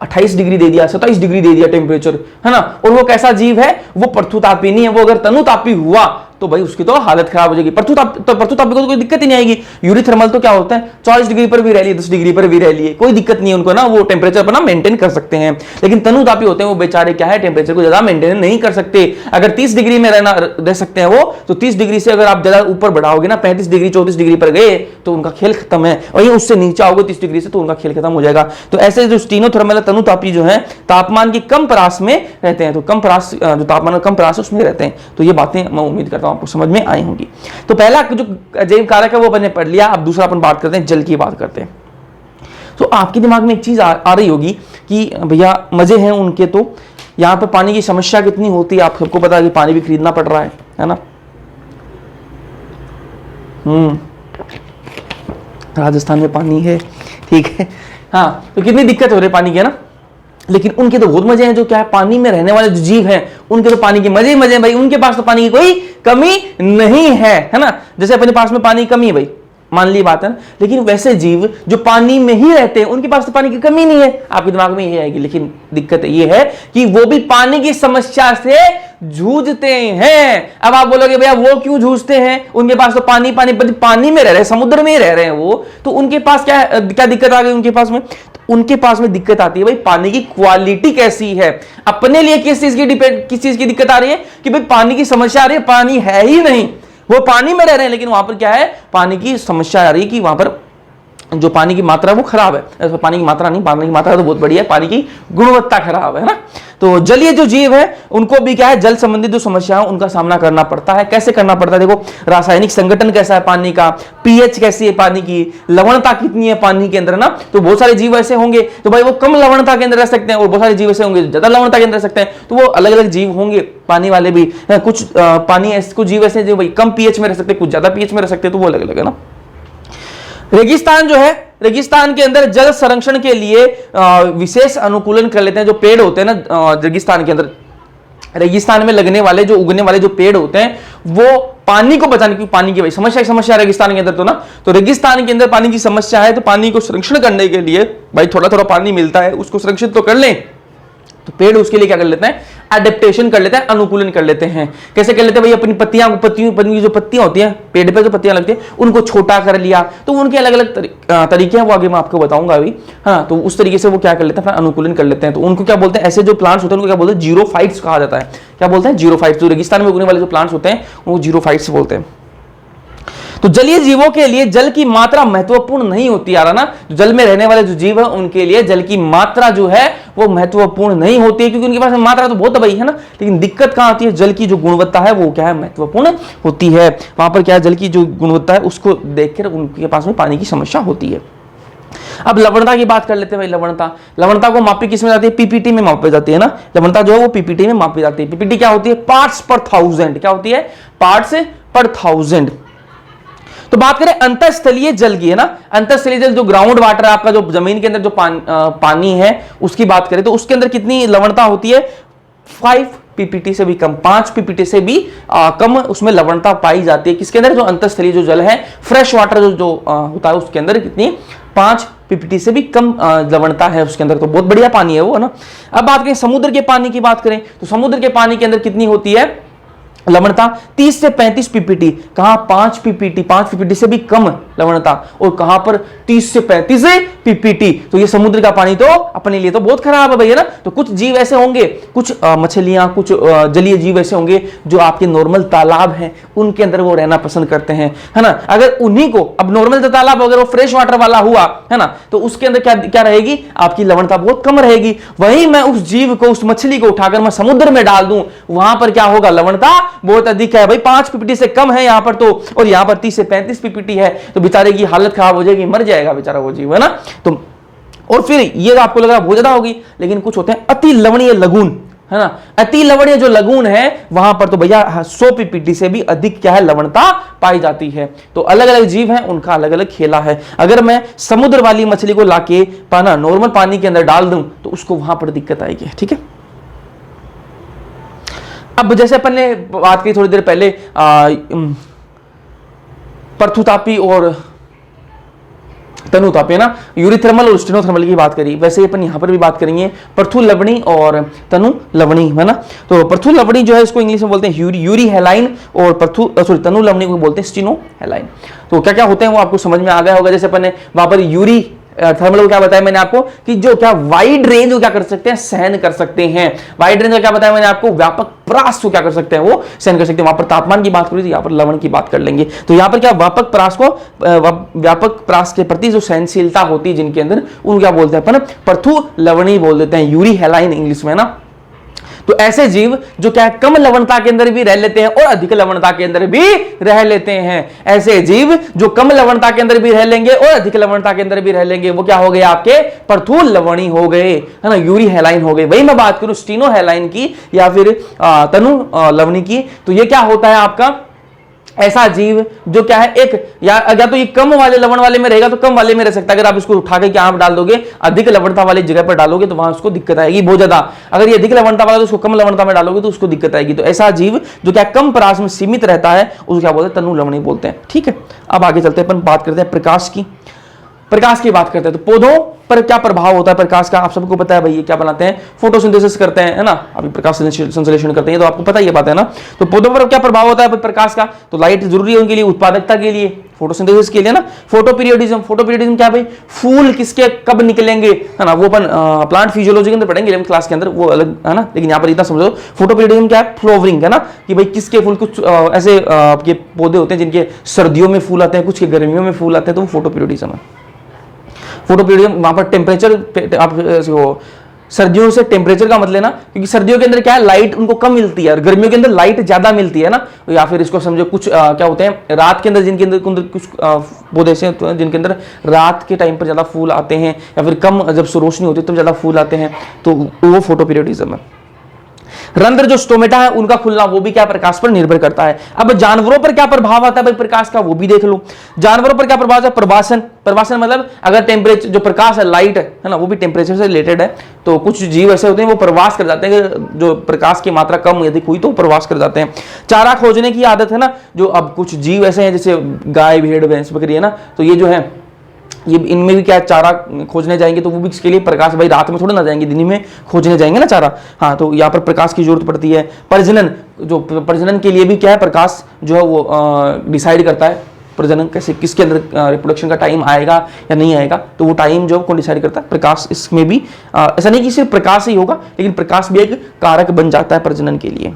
28 डिग्री दे दिया, 27 डिग्री दे दिया टेम्परेचर, है ना, और वो कैसा जीव है, वो पृथुतापी नहीं है, वो अगर तनुतापी हुआ तो भाई उसकी तो हालत खराब हो जाएगी। पृथुतापी को तो कोई दिक्कत ही नहीं आएगी। यूरीथर्मल तो क्या होता है, 40 डिग्री पर भी रह लिए, 10 डिग्री पर भी रह लिए, कोई दिक्कत नहीं है उनको ना, वो टेम्परेचर पर ना मेंटेन कर सकते हैं। लेकिन तनुतापी होते हैं वो बेचारे क्या है, टेम्परेचर को ज्यादा मेंटेन नहीं कर सकते। अगर 30 डिग्री में रह सकते हैं वो, तो 30 डिग्री से अगर आप ज्यादा ऊपर बढ़ाओगे ना, 35 डिग्री 34 डिग्री पर गए तो उनका खेल खत्म है। वहीं उससे नीचे आओगे 30 डिग्री से तो उनका खेल खत्म हो जाएगा। तो ऐसे जो स्टीनोथर्मल तनुतापी जो है तापमान की कम परास में रहते हैं, तो कम परास जो तापमान कम परास उसमें रहते हैं। तो ये बातें मैं उम्मीद करता हूं आपको समझ में आई होंगी। तो पहला जो अजैव कारक है वो अपन ने पढ़ लिया। अब दूसरा अपन बात करते हैं, जल की बात करते हैं। तो आपके दिमाग में एक चीज आ रही होगी कि भैया मजे हैं उनके, तो यहां पर पानी की समस्या कितनी होती है, आप सबको पता है कि पानी भी खरीदना पड़ रहा है ना। राजस्थान में पानी है, ठीक है, हाँ, तो कितनी दिक्कत हो रही है पानी की, है ना। लेकिन उनके तो बहुत मजे हैं, जो क्या है, पानी में रहने वाले जो जीव हैं उनके तो पानी के मजे ही मजे हैं भाई, उनके पास तो पानी की कोई कमी नहीं है ना। जैसे अपने पास में पानी की कमी है भाई, मान ली बात है ना, लेकिन वैसे जीव जो पानी में ही रहते हैं उनके पास तो पानी की कमी नहीं है, आपके दिमाग में ये आएगी। लेकिन दिक्कत ये है कि वो भी पानी की समस्या से जूझते हैं। अब आप बोलोगे भैया वो क्यों जूझते हैं, उनके पास तो पानी में रह रहे हैं, समुद्र में ही रह रहे हैं वो, तो उनके पास क्या दिक्कत आ गई उनके पास में, उनके पास में दिक्कत आती है भाई पानी की क्वालिटी कैसी है। अपने लिए किस चीज की दिक्कत आ रही है कि भाई पानी की समस्या आ रही है, पानी है ही नहीं, वो पानी में रह रहे हैं लेकिन वहां पर क्या है, पानी की समस्या आ रही है कि वहां पर जो पानी की मात्रा है वो खराब है। पानी की मात्रा नहीं, पानी की मात्रा तो बहुत बढ़िया है, पानी की गुणवत्ता खराब है ना। तो जलीय जो जीव है उनको भी क्या है, जल संबंधित जो समस्या है उनका सामना करना पड़ता है। कैसे करना पड़ता है, देखो रासायनिक संगठन कैसा है पानी का, पीएच कैसी है पानी की, लवणता कितनी है पानी के अंदर ना। तो बहुत सारे जीव ऐसे होंगे तो भाई वो कम लवणता के अंदर रह सकते हैं, और बहुत सारे जीव ऐसे होंगे ज्यादा लवणता के अंदर रह सकते हैं। तो वो अलग अलग जीव होंगे पानी वाले भी, कुछ कुछ जीव ऐसे जो भाई कम पीएच में रह सकते हैं, कुछ ज्यादा पीएच में रह सकते हैं, तो वो अलग अलग है ना। रेगिस्तान जो है, रेगिस्तान के अंदर जल संरक्षण के लिए विशेष अनुकूलन कर लेते हैं। जो पेड़ होते हैं ना रेगिस्तान के अंदर, रेगिस्तान में लगने वाले जो उगने वाले जो पेड़ होते हैं वो पानी को बचाने की, पानी की भाई समस्या रेगिस्तान के अंदर तो ना, तो रेगिस्तान के अंदर पानी की समस्या है, तो पानी को संरक्षण करने के लिए भाई थोड़ा थोड़ा पानी मिलता है उसको संरक्षित तो कर लें। तो पेड़ उसके लिए क्या कर लेते हैं, एडेप्टेशन कर लेते हैं, अनुकूलन कर लेते हैं। कैसे कर लेते हैं भाई, अपनी पत्तियों जो पत्तियां होती हैं पेड़ पे जो पत्तियां लगती हैं उनको छोटा कर लिया। तो उनके अलग अलग तरीके हैं, वो आगे मैं आपको बताऊंगा अभी। हाँ, तो उस तरीके से वो क्या कर लेते हैं, अपना अनुकूलन कर लेते हैं। तो उनको क्या बोलते हैं, ऐसे जो प्लांट्स होते हैं उनको क्या बोलते हैं, जीरोफाइट्स कहा जाता है। क्या बोलते हैं, जीरोफाइट्स। जो रेगिस्तान में उगने वाले जो प्लांट्स होते हैं वो जीरोफाइट्स बोलते हैं। तो जलीय जीवों के लिए जल की मात्रा महत्वपूर्ण नहीं होती, आ रहा ना, जल में रहने वाले जो जीव है उनके लिए जल की मात्रा जो है वो महत्वपूर्ण नहीं होती है, क्योंकि उनके पास मात्रा तो बहुत है ना। लेकिन दिक्कत कहां आती है, जल की जो गुणवत्ता है वो क्या है, महत्वपूर्ण होती है। वहां पर क्या है, जल की जो गुणवत्ता है उसको देखकर उनके पास में पानी की समस्या होती है। अब लवणता की बात कर लेते हैं भाई। लवणता को मापी किस में जाती है, पीपीटी में मापी जाती है ना। लवणता जो है वो पीपीटी में मापी जाती है। पीपीटी क्या होती है, पार्ट्स पर थाउजेंड। क्या होती है, पार्ट्स पर थाउजेंड। तो बात करें अंतःस्थलीय जल की, है ना, अंतःस्थलीय जल जो ग्राउंड वाटर है आपका, जो जमीन के अंदर जो पानी है उसकी बात करें तो उसके अंदर कितनी लवणता होती है, 5 पीपीटी से भी कम, 5 पीपीटी से भी कम उसमें लवणता पाई जाती है। किसके अंदर, जो अंतःस्थलीय जो जल है, फ्रेश वाटर जो होता है उसके अंदर कितनी, 5 पीपीटी से भी कम लवणता है उसके अंदर। तो बहुत बढ़िया पानी है वो, है ना। अब बात करें समुद्र के पानी की, बात करें तो समुद्र के पानी के अंदर कितनी होती है लवणता, 30 से 35 पीपीटी। कहां, 5 पीपीटी से भी कम लवणता, और कहां पर 30 से 35 पीपीटी। तो ये समुद्र का पानी तो अपने लिए तो बहुत खराब है भैया ना। तो कुछ जीव ऐसे होंगे, कुछ मछलियां, कुछ जलीय जीव ऐसे होंगे जो आपके नॉर्मल तालाब हैं उनके अंदर वो रहना पसंद करते हैं, है ना। अगर उन्हीं को, अब नॉर्मल तालाब अगर वो फ्रेश वाटर वाला हुआ, है ना, तो उसके अंदर क्या क्या रहेगी, आपकी लवणता बहुत कम रहेगी। वहीं मैं उस जीव को, उस मछली को उठाकर मैं समुद्र में डाल दूं, वहां पर क्या होगा, लवणता बहुत अधिक है भाई, 5 पीपीटी से कम है यहां पर तो, और यहां पर 30 से 35 पीपीटी है, तो बेचारे की हालत खराब हो जाएगी, मर जाएगा बेचारा वो जीव, है ना। तो और फिर ये आपको लग रहा बहुत ज्यादा होगी, लेकिन कुछ होते हैं अति लवणीय लगून, है ना। अति लवणीय जो लगून है वहां पर तो भैया 100 पीपीटी से भी अधिक क्या है, लवणता पाई जाती है। तो अलग अलग जीव हैं, उनका अलग अलग खेला है। अगर मैं समुद्र वाली मछली को लाके पाना नॉर्मल पानी के अंदर डाल दूं तो उसको वहां पर दिक्कत आएगी, ठीक है। अब जैसे अपन ने बात की थोड़ी देर पहले पर्थुतापी और तनुतापी, ना, यूरिथर्मल और स्टेनोथर्मल की बात करी, वैसे अपन यहां पर भी बात करेंगे पर्थु लवणी और तनु लवणी, है ना। तो पर्थु लवणी जो है इसको इंग्लिश में बोलते हैं यूरी हेलाइन, और तनु लवणी को बोलते हैं स्टीनो हेलाइन। तो क्या क्या होते हैं वो आपको समझ में आ गया होगा। जैसे अपन ने वहां पर यूरी थर्मल को क्या बताया मैंने आपको कि जो क्या वाइड रेंज को क्या कर सकते हैं, सहन कर सकते हैं। वाइड रेंज का क्या बताया मैंने आपको, व्यापक परास को क्या कर सकते हैं, वो सहन कर सकते हैं। वहां पर तापमान की बात करें तो यहां पर लवण की बात कर लेंगे। तो यहां पर क्या व्यापक परास को, व्यापक परास के प्रति जो सहनशीलता होती है जिनके अंदर, उनको क्या बोलते हैं अपन, पर्थु लवणी बोल देते हैं, यूरी हेलाइन इंग्लिश में, ना। तो ऐसे जीव जो क्या है, कम लवणता के अंदर भी रह लेते हैं और अधिक लवणता के अंदर भी रह लेते हैं। ऐसे जीव जो कम लवणता के अंदर भी रह लेंगे और अधिक लवणता के अंदर भी रह लेंगे, वो क्या हो गए, आपके पर्थु लवणी हो गए, है ना, यूरी हेलाइन हो गए। वही मैं बात करूं स्टीनो हेलाइन की या फिर तनु लवणी की, तो ये क्या होता है आपका, ऐसा जीव जो क्या है, एक या तो ये कम वाले लवण वाले में रहेगा तो कम वाले में रह सकता है। अगर आप इसको उठा के क्या आप डाल दोगे, अधिक लवणता वाली जगह पर डालोगे तो वहां उसको दिक्कत आएगी बहुत ज्यादा। अगर ये अधिक लवणता वाला तो उसको कम लवणता में डालोगे तो उसको दिक्कत आएगी। तो ऐसा जीव जो क्या कम परास में सीमित रहता है उसको क्या बोलते हैं, तनु लवणी बोलते हैं, ठीक है। अब आगे चलते हैं, अपन बात करते हैं प्रकाश की। प्रकाश की बात करते हैं तो पौधों पर क्या प्रभाव होता है प्रकाश का, आप सबको पता है भाई, ये क्या बनाते हैं, फोटोसिंथेसिस करते हैं, है ना, अभी प्रकाश संश्लेषण करते हैं, तो आपको पता ही बात है ना। तो पौधों पर क्या प्रभाव होता है प्रकाश का, तो लाइट जरूरी है उनके लिए, उत्पादकता के लिए, फोटोसिंथेसिस के लिए ना। फोटोपीरियोडिज्म क्या भाई, फूल किसके कब निकलेंगे, है ना, वो अपन प्लांट फिजियोलॉजी के अंदर पढ़ेंगे 11th क्लास के अंदर, वो अलग है ना। लेकिन यहाँ पर इतना समझो, फोटोपीरियोडिज्म क्या है, फ्लावरिंग, है ना, कि भाई किसके फूल, कुछ ऐसे आपके पौधे होते हैं जिनके सर्दियों में फूल आते हैं, कुछ के गर्मियों में फूल आते हैं, तो वो फोटोपीरियोडिज्म है। फोटोपीरियोडिज्म वहां पर टेम्परेचर, आप सर्दियों से टेम्परेचर का मत लेना, क्योंकि सर्दियों के अंदर क्या है, लाइट उनको कम मिलती है और गर्मियों के अंदर लाइट ज्यादा मिलती है ना। या फिर इसको समझो कुछ क्या होते हैं रात के अंदर, जिनके अंदर कुछ पौधे से जिनके अंदर रात के टाइम पर ज्यादा फूल आते हैं, या फिर कम जब रोशनी होती है तब ज्यादा फूल आते हैं, तो वो फोटोपीरियोडिज्म है। रंध्र जो स्टोमेटा है उनका खुलना, वो भी क्या प्रकाश पर निर्भर करता है। अब जानवरों पर क्या प्रभाव आता है भाई प्रकाश का, वो भी देख लो। जानवरों पर क्या प्रभाव है, प्रवासन। प्रवासन मतलब अगर टेम्परेचर, जो प्रकाश है, लाइट है ना, वो भी टेम्परेचर से रिलेटेड है। तो कुछ जीव ऐसे होते हैं वो प्रवास कर जाते हैं, जो प्रकाश की मात्रा कम यदि हुई तो प्रवास कर जाते हैं। चारा खोजने की आदत है ना, जो अब कुछ जीव ऐसे हैं जैसे गाय, भेड़, भैंस, बकरी, है ना, तो ये जो है, ये इनमें भी क्या चारा खोजने जाएंगे, तो वो भी इसके लिए प्रकाश, भाई रात में थोड़ा ना जाएंगे, दिन में खोजने जाएंगे ना चारा, हाँ, तो यहाँ पर प्रकाश की जरूरत पड़ती है। प्रजनन, जो प्रजनन के लिए भी क्या है, प्रकाश जो है वो डिसाइड करता है प्रजनन कैसे, किसके अंदर रिप्रोडक्शन का टाइम आएगा या नहीं आएगा, तो वो टाइम जो कौन डिसाइड करता है, प्रकाश। इसमें भी ऐसा नहीं कि सिर्फ प्रकाश ही होगा, लेकिन प्रकाश भी एक कारक बन जाता है प्रजनन के लिए।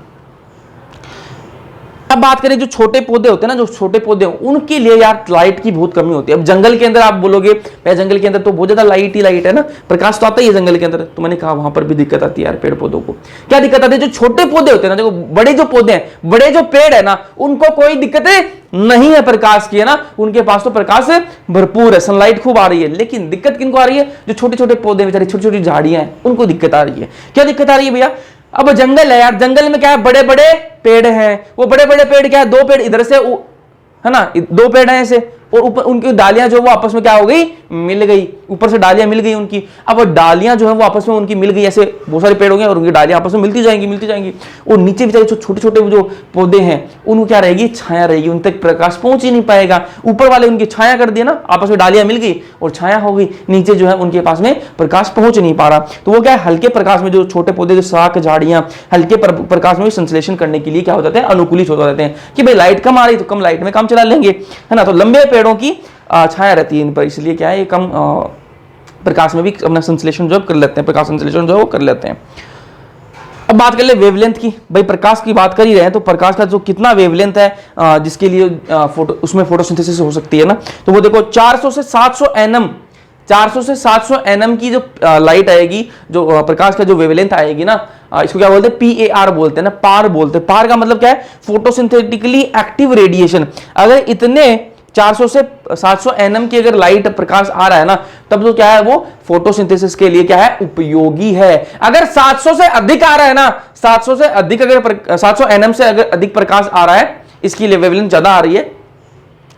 अब बात करें जो छोटे पौधे होते हैं ना, जो छोटे पौधे उनके लिए यार लाइट की बहुत कमी होती है। अब जंगल के अंदर आप बोलोगे भाई जंगल के अंदर तो बहुत ज्यादा लाइट ही लाइट है ना, प्रकाश तो आता ही है जंगल के अंदर, तो मैंने कहा वहां पर भी दिक्कत आती है यार पेड़ पौधों को। क्या दिक्कत आती है, जो छोटे पौधे होते हैं ना, जो बड़े जो पौधे हैं, बड़े जो पेड़ है ना, उनको कोई दिक्कत नहीं है प्रकाश की, है ना, उनके पास तो प्रकाश भरपूर है, सनलाइट खूब आ रही है। लेकिन दिक्कत किनको आ रही है, जो छोटे छोटे पौधे बेचारे, छोटी छोटी झाड़ियां हैं, उनको दिक्कत आ रही है। क्या दिक्कत आ रही है भैया, अब जंगल है यार, जंगल में क्या है, बड़े बड़े पेड़ हैं, वो बड़े बड़े पेड़ क्या है, दो पेड़ इधर से, है ना, दो पेड़ हैं ऐसे, और ऊपर उनकी डालियां जो वो आपस में क्या हो गई, मिल गई, ऊपर से डालियां मिल गई उनकी। अब डालियां जो है वो आपस में उनकी मिल गई, ऐसे बहुत सारे पेड़ हो गए और उनकी डालियां आपस में मिलती जाएंगी। और नीचे बेचारे जो छोटे छोटे जो पौधे हैं उनको क्या रहेगी, छाया रहेगी, उन तक प्रकाश पहुंच ही नहीं पाएगा। ऊपर वाले उनकी छाया कर दिया ना, आपस में डालियां मिल गई और छाया हो गई, नीचे जो है उनके पास में प्रकाश पहुंच नहीं पा रहा। तो वो क्या है, हल्के प्रकाश में जो छोटे पौधे, जो शाख झाड़ियां, हल्के प्रकाश में संश्लेषण करने के लिए क्या हो जाते हैं, अनुकूलित हो जाते हैं कि भाई लाइट कम आ रही तो कम लाइट में काम चला लेंगे, है ना। तो लंबे पेड़ों पेड़ों की छाया रहती है इन पर, इसलिए क्या है ये कम प्रकाश में भी अपना संश्लेषण जो कर लेते हैं, प्रकाश संश्लेषण जो है वो कर लेते हैं। अब बात कर ले वेवलेंथ की। भाई प्रकाश की बात कर ही रहे हैं तो प्रकाश का जो कितना वेवलेंथ है जिसके लिए उसमें फोटोसिंथेसिस हो सकती है ना, तो वो देखो 400 से 700 एनएम, 400 से 700 एनएम की जो लाइट आएगी, जो प्रकाश का जो वेवलेंथ आएगी ना, इसको क्या बोलते हैं, PAR बोलते हैं ना, पार बोलते हैं। पार का मतलब क्या है, फोटोसिंथेटिकली एक्टिव रेडिएशन। अगर इतने 400 से 700 एनएम की अगर लाइट प्रकाश आ रहा है ना, तब तो क्या है वो फोटोसिंथेसिस के लिए क्या है, उपयोगी है। अगर 700 से अधिक आ रहा है ना, 700 से अधिक अगर 700 एनएम से अगर अधिक प्रकाश आ रहा है, इसकी वेवलेंथ ज्यादा आ रही है,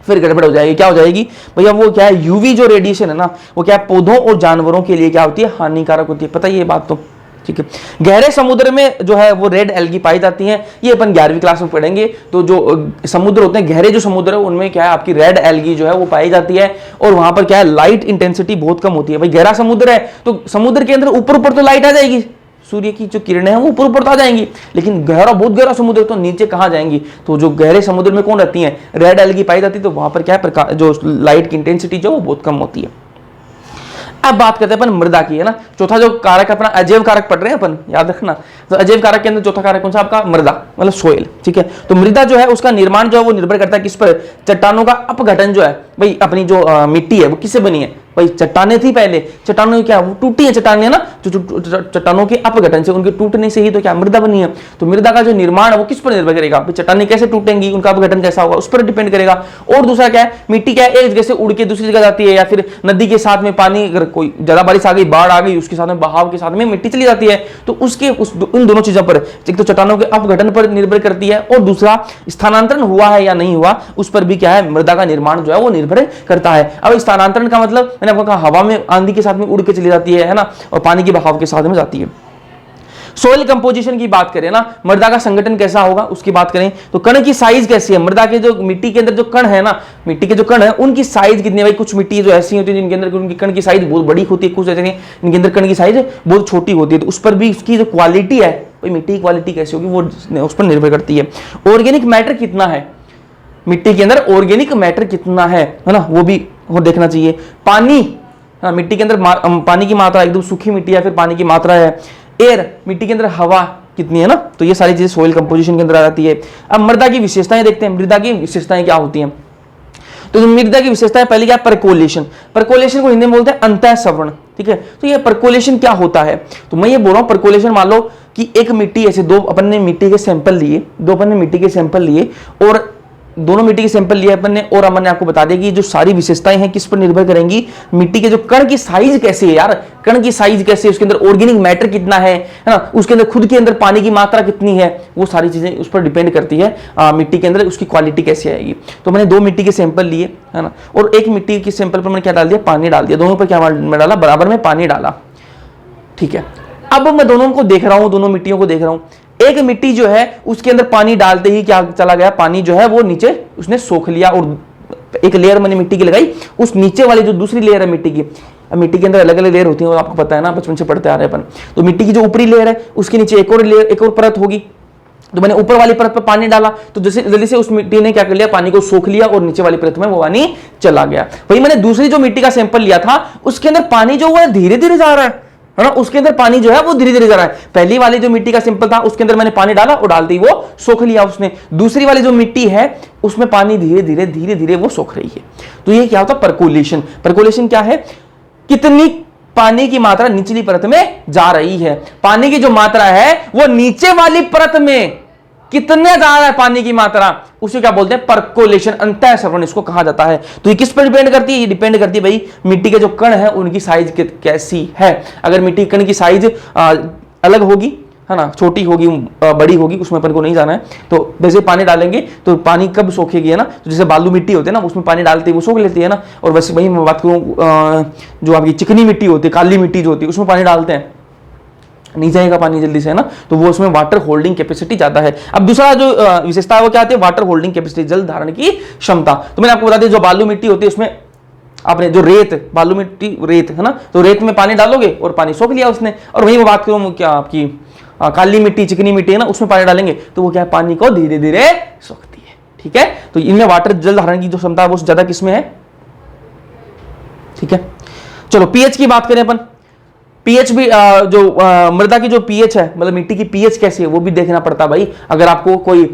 फिर गड़बड़ हो जाएगी। क्या हो जाएगी भैया, वो क्या है, यूवी जो रेडिएशन है ना, वो क्या है पौधों और जानवरों के लिए क्या होती है, हानिकारक होती है। पता है ये बात तो, ठीक है। गहरे समुद्र में जो है वो रेड एल्गी पाई जाती हैं, ये अपन 11वीं क्लास में पढ़ेंगे। तो जो समुद्र होते हैं, गहरे जो समुद्र है उनमें क्या है आपकी रेड एल्गी जो है वो पाई जाती है, और वहां पर क्या है लाइट इंटेंसिटी बहुत कम होती है। भाई गहरा समुद्र है तो समुद्र के अंदर ऊपर ऊपर तो लाइट आ जाएगी, सूर्य की जो किरणें हैं वो ऊपर ऊपर तो आ जाएंगी, लेकिन गहरा बहुत गहरा समुद्र तो नीचे कहां जाएंगी। तो जो गहरे समुद्र में कौन रहती है, रेड एल्गी पाई जाती है, तो वहां पर क्या है जो लाइट की इंटेंसिटी जो वो बहुत कम होती है। अब बात करते हैं अपन मृदा की, है ना। चौथा जो कारक अपना अजैव कारक पढ़ रहे हैं अपन, याद रखना। तो अजैव कारक के अंदर चौथा कारक कौन सा आपका, मृदा, मतलब सोइल, ठीक है। तो मृदा जो है उसका निर्माण जो है वो निर्भर करता है किस पर, चट्टानों का अपघटन जो है। भाई अपनी जो मिट्टी है वो किससे बनी है, भाई चट्टाने थी पहले, चट्टानों क्या वो टूटी है चट्टाने ना, जो चट्टानों के अपघटन से, उनके टूटने से ही तो क्या मृदा बनी है। तो मृदा का जो निर्माण है वो किस पर निर्भर करेगा, चट्टाने कैसे टूटेंगी, उनका अपघटन कैसा होगा, उस पर डिपेंड करेगा। और दूसरा क्या है, मिट्टी क्या है एक जगह से उड़ के दूसरी जगह जाती है, या फिर नदी के साथ में पानी, अगर कोई ज्यादा बारिश आ गई, बाढ़ आ गई, उसके साथ में बहाव के साथ में मिट्टी चली जाती है। तो उसके उन दोनों चीजों पर, एक तो चट्टानों के अपघटन पर निर्भर करती है, और दूसरा स्थानांतरण हुआ है या नहीं हुआ उस पर भी क्या है मृदा का निर्माण जो है वो निर्भर करता है। अब स्थानांतरण का मतलब मैंने आपको कहा हवा में आंधी के साथ में उड़ के चली जाती है ना, और पानी के बहाव के साथ में जाती है। सोइल कंपोजिशन की बात करें ना, मृदा का संगठन कैसा होगा उसकी बात करें तो कण की साइज कैसी है, मृदा के जो मिट्टी के अंदर जो कण है ना, मिट्टी के जो कण है उनकी साइज कितनी है। भाई कुछ मिट्टी जो ऐसी होती है जिनके अंदर उनकी कण की साइज बहुत बड़ी होती है, कुछ ऐसे इनके अंदर कण की साइज बहुत छोटी होती है, तो उस पर भी उसकी जो क्वालिटी है, भाई मिट्टी की क्वालिटी कैसी होगी वो उस पर निर्भर करती है। ऑर्गेनिक मैटर कितना है मिट्टी के अंदर, ऑर्गेनिक मैटर कितना है ना, वो भी वो देखना चाहिए। पानी, हाँ मिट्टी के अंदर पानी की मात्रा, एकदम सूखी मिट्टी है फिर पानी की मात्रा है। एयर, मिट्टी के अंदर हवा कितनी है ना, तो ये सारी चीजें सोइल कंपोजिशन के अंदर आ जाती है। अब मृदा की विशेषताएं देखते हैं, मृदा की विशेषताएं क्या होती हैं। तो मृदा की विशेषताएं पहले क्या, परकोलेशन। परकोलेशन को हिंदी में बोलते हैं अंतः सवर्ण, ठीक है। तो ये परकोलेशन क्या होता है, तो मैं ये बोल रहा हूं परकोलेशन, मान लो कि एक मिट्टी ऐसे दो अपन ने मिट्टी के सैंपल लिए, और दोनों मिट्टी के सैंपल लिए अपन ने, और हमने आपको बता दें कि जो सारी विशेषताएं हैं किस पर निर्भर करेंगी, मिट्टी के जो कण की साइज कैसी है यार, कण की साइज कैसी है, उसके अंदर ऑर्गेनिक मैटर कितना है ना, उसके अंदर खुद के अंदर पानी की मात्रा कितनी है, वो सारी चीजें उस पर डिपेंड करती है। मिट्टी के अंदर उसकी क्वालिटी कैसी आएगी। तो मैंने दो मिट्टी के सैंपल लिए है ना, और एक मिट्टी के सैंपल पर मैंने क्या डाल दिया, पानी डाल दिया, दोनों पर क्या डाला, बराबर में पानी डाला, ठीक है। अब मैं दोनों को देख रहा हूं, दोनों मिट्टियों को देख रहा हूं। एक मिट्टी जो है उसके अंदर पानी डालते ही क्या चला गया, पानी जो है वो नीचे उसने सोख लिया, और एक लेयर मैंने मिट्टी की लगाई, उस नीचे वाली जो दूसरी लेयर है मिट्टी की, अब मिट्टी के अंदर अलग अलग लेयर होती है, आपको पता है ना, बचपन से पढ़ते आ रहे हैं अपन। तो मिट्टी की जो ऊपरी लेयर है उसके नीचे एक और लेयर, एक और परत होगी, तो मैंने ऊपर वाली परत पर पानी डाला, तो जैसे जल्दी से उस मिट्टी ने क्या कर लिया, पानी को सोख लिया, और नीचे वाली परत में वो पानी चला गया। वही मैंने दूसरी जो मिट्टी का सैंपल लिया था उसके अंदर पानी जो हुआ धीरे धीरे जा रहा है ना, उसके अंदर पानी जो है वो धीरे धीरे जा रहा है। पहली वाली जो मिट्टी का सिंपल था उसके अंदर मैंने पानी डाला और डालते ही वो सोख लिया उसने। दूसरी वाली जो मिट्टी है उसमें पानी धीरे धीरे वो सोख रही है। तो ये क्या होता है, परकोलेशन। परकोलेशन क्या है, कितनी पानी की मात्रा निचली परत में जा रही है, पानी की जो मात्रा है वो नीचे वाली परत में कितने जा रहा है पानी की मात्रा, उसे क्या बोलते हैं, परकोलेशन, अंतः सवर्ण इसको कहा जाता है। तो ये किस पर डिपेंड करती है, ये डिपेंड करती है भाई मिट्टी के जो कण है उनकी साइज कैसी है। अगर मिट्टी कण की साइज अलग होगी है ना, छोटी होगी बड़ी होगी, उसमें अपन को नहीं जाना है। तो वैसे पानी डालेंगे तो पानी कब सोखेगी है ना, तो जैसे बालू मिट्टी होती है ना उसमें पानी डालते वो सोख लेती है ना, और वैसे वही मैं बात करूं जो आपकी चिकनी मिट्टी होती है, काली मिट्टी जो होती है उसमें पानी डालते हैं नहीं जाएगा पानी जल्दी से है ना, तो वो उसमें वाटर होल्डिंग कैपेसिटी ज्यादा है। अब दूसरा जो विशेषता है वो क्या आती है, वाटर होल्डिंग कैपेसिटी, जल धारण की क्षमता। तो मैंने आपको बता दिया जो बालू मिट्टी होती है उसमें आपने जो रेत, बालू मिट्टी रेत है ना, तो रेत में पानी डालोगे और पानी सोख लिया उसने। और वही मैं बात करूं क्या आपकी काली मिट्टी, चिकनी मिट्टी है ना, उसमें पानी डालेंगे तो वो क्या है, पानी को धीरे धीरे सोखती है, ठीक है। तो इनमें वाटर जल धारण की जो क्षमता है वो ज्यादा किसमें है, ठीक है, चलो पीएच की बात करें अपन। पीएच भी मृदा की जो पीएच है, मतलब मिट्टी की पीएच कैसी है वो भी देखना पड़ता है भाई। अगर आपको कोई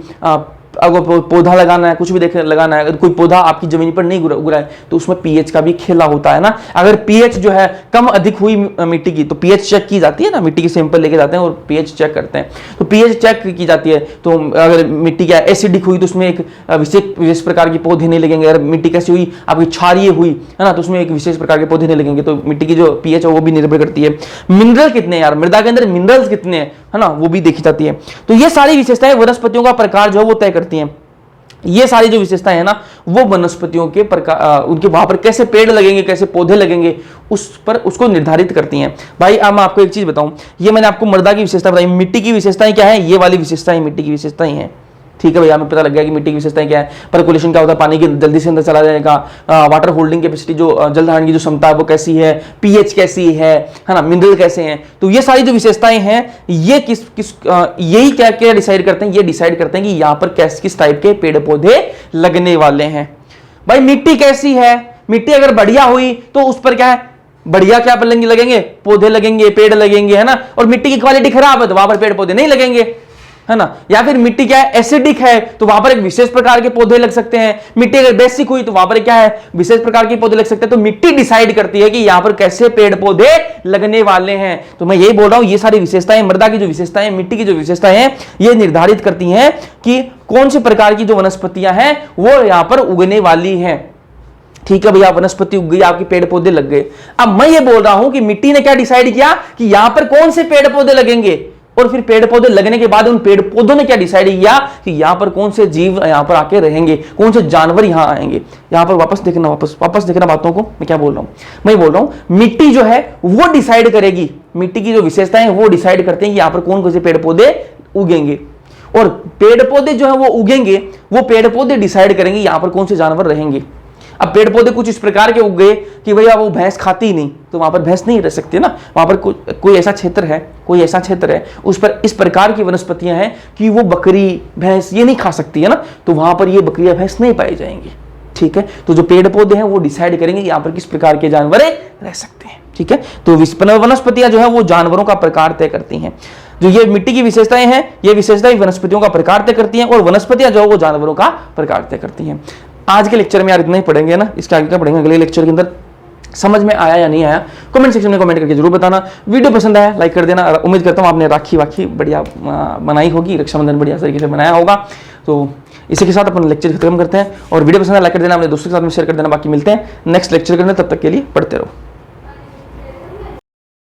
अगर पौधा लगाना है, कुछ भी लगाना है, अगर कोई पौधा आपकी जमीन पर नहीं उगा है तो उसमें पीएच का भी खेला होता है ना। अगर पीएच जो है कम अधिक हुई मिट्टी की तो पीएच चेक की जाती है ना, मिट्टी की सैंपल लेके जाते हैं और पीएच चेक करते हैं, तो पीएच चेक की जाती है। तो अगर मिट्टी क्या एसिडिक हुई तो उसमें एक विशेष प्रकार के पौधे नहीं लगेंगे। अगर मिट्टी कैसी हुई, आपकी क्षारीय हुई है ना, तो उसमें एक विशेष प्रकार के पौधे नहीं लगेंगे। तो मिट्टी की जो पीएच है वो भी निर्भर करती है। मिनरल कितने यार, मृदा के अंदर मिनरल्स कितने हैं, है ना, वो भी देखी जाती है। तो ये सारी विशेषताएं वनस्पतियों का प्रकार जो है वो तय करती हैं। ये सारी जो विशेषताएं है ना वो वनस्पतियों के प्रकार, उनके वहां पर कैसे पेड़ लगेंगे, कैसे पौधे लगेंगे, उस पर उसको निर्धारित करती हैं। भाई अब मैं आपको एक चीज बताऊं, ये मैंने आपको मृदा की विशेषता बताई, मिट्टी की विशेषताएं क्या है, ये वाली विशेषताएं मिट्टी की विशेषताएं हैं। ठीक है भैया, हमें पता लग गया कि मिट्टी की विशेषताएं क्या है। परकुलेशन क्या होता है, पानी की जल्दी से अंदर चला जाएगा। वाटर होल्डिंग कैपेसिटी, जो जल धारण की जो क्षमता है वो कैसी है, पीएच कैसी है ना, मिनरल कैसे हैं। तो ये सारी जो विशेषताएं हैं ये यही क्या क्या डिसाइड करते हैं, ये डिसाइड करते हैं कि यहाँ पर किस टाइप के पेड़ पौधे लगने वाले हैं। भाई मिट्टी कैसी है, मिट्टी अगर बढ़िया हुई तो उस पर क्या है, बढ़िया क्या लगेंगे, पौधे लगेंगे, पेड़ लगेंगे, है ना। और मिट्टी की क्वालिटी खराब है तो वहां पर पेड़ पौधे नहीं लगेंगे, है ना। या फिर मिट्टी क्या है, एसिडिक है तो वहां पर एक विशेष प्रकार के पौधे लग सकते हैं। मिट्टी अगर बेसिक हुई तो वहां पर क्या है, विशेष प्रकार के पौधे लग सकते हैं। तो मिट्टी डिसाइड करती है कि यहां पर कैसे पेड़ पौधे लगने वाले हैं। तो मैं यही बोल रहा हूं, ये सारी विशेषताएं, मृदा की जो विशेषताएं, मिट्टी की जो विशेषताएं हैं, ये निर्धारित करती हैं कि कौन से प्रकार की जो वनस्पतियां हैं वो यहां पर उगने वाली हैं। ठीक है भैया, वनस्पति उग गई, आपके पेड़ पौधे लग गए। अब मैं ये बोल रहा हूं कि मिट्टी ने क्या डिसाइड किया कि यहां पर कौन से पेड़ पौधे लगेंगे, और फिर पेड़ पौधे लगने के बाद उन पेड़ पौधों ने क्या डिसाइड किया कि यहां पर कौन से जीव यहां पर आके रहेंगे, कौन से जानवर यहां आएंगे। यहां पर वापस देखना बातों को, मैं क्या बोल रहा हूं, मैं बोल रहा हूं मिट्टी जो है वो डिसाइड करेगी, मिट्टी की जो विशेषताएं वो डिसाइड करते हैं कि यहां पर कौन से पेड़ पौधे उगेंगे। और पेड़ पौधे जो है वो उगेंगे, वो पेड़ पौधे डिसाइड करेंगे यहां पर कौन से जानवर रहेंगे। अब पेड़ पौधे कुछ इस प्रकार के उग गए कि भैया वो भैंस खाती ही नहीं, तो वहां पर भैंस नहीं रह सकती ना। वहां पर कोई ऐसा क्षेत्र है उस पर इस प्रकार की वनस्पतियां हैं कि वो बकरी भैंस ये नहीं खा सकती है ना, तो वहां पर ये बकरियां भैंस नहीं पाई जाएंगी। ठीक है, तो जो पेड़ पौधे हैं वो डिसाइड करेंगे यहाँ पर किस प्रकार के जानवर रह सकते हैं। ठीक है, तो वनस्पतियां जो है वो जानवरों का प्रकार तय करती हैं। जो ये मिट्टी की विशेषताएं हैं, ये विशेषताएं वनस्पतियों का प्रकार तय करती हैं, और वनस्पतियां जो है वो जानवरों का प्रकार तय करती हैं। आज के लेक्चर में यार इतना ही पढ़ेंगे ना, इसके आगे क्या पढ़ेंगे अगले लेक्चर के अंदर। समझ में आया या नहीं आया कमेंट सेक्शन में कमेंट करके जरूर बताना। वीडियो पसंद आया लाइक कर देना। उम्मीद करता हूँ आपने राखी वाखी बढ़िया बनाई होगी, रक्षाबंधन बढ़िया तरीके से बनाया होगा। तो इसी के साथ अपन लेक्चर खत्म करते हैं, और वीडियो पसंद आया लाइक कर देना, अपने दोस्तों के साथ में शेयर कर देना। बाकी मिलते हैं नेक्स्ट लेक्चर के अंदर, तब तक के लिए पढ़ते रहो।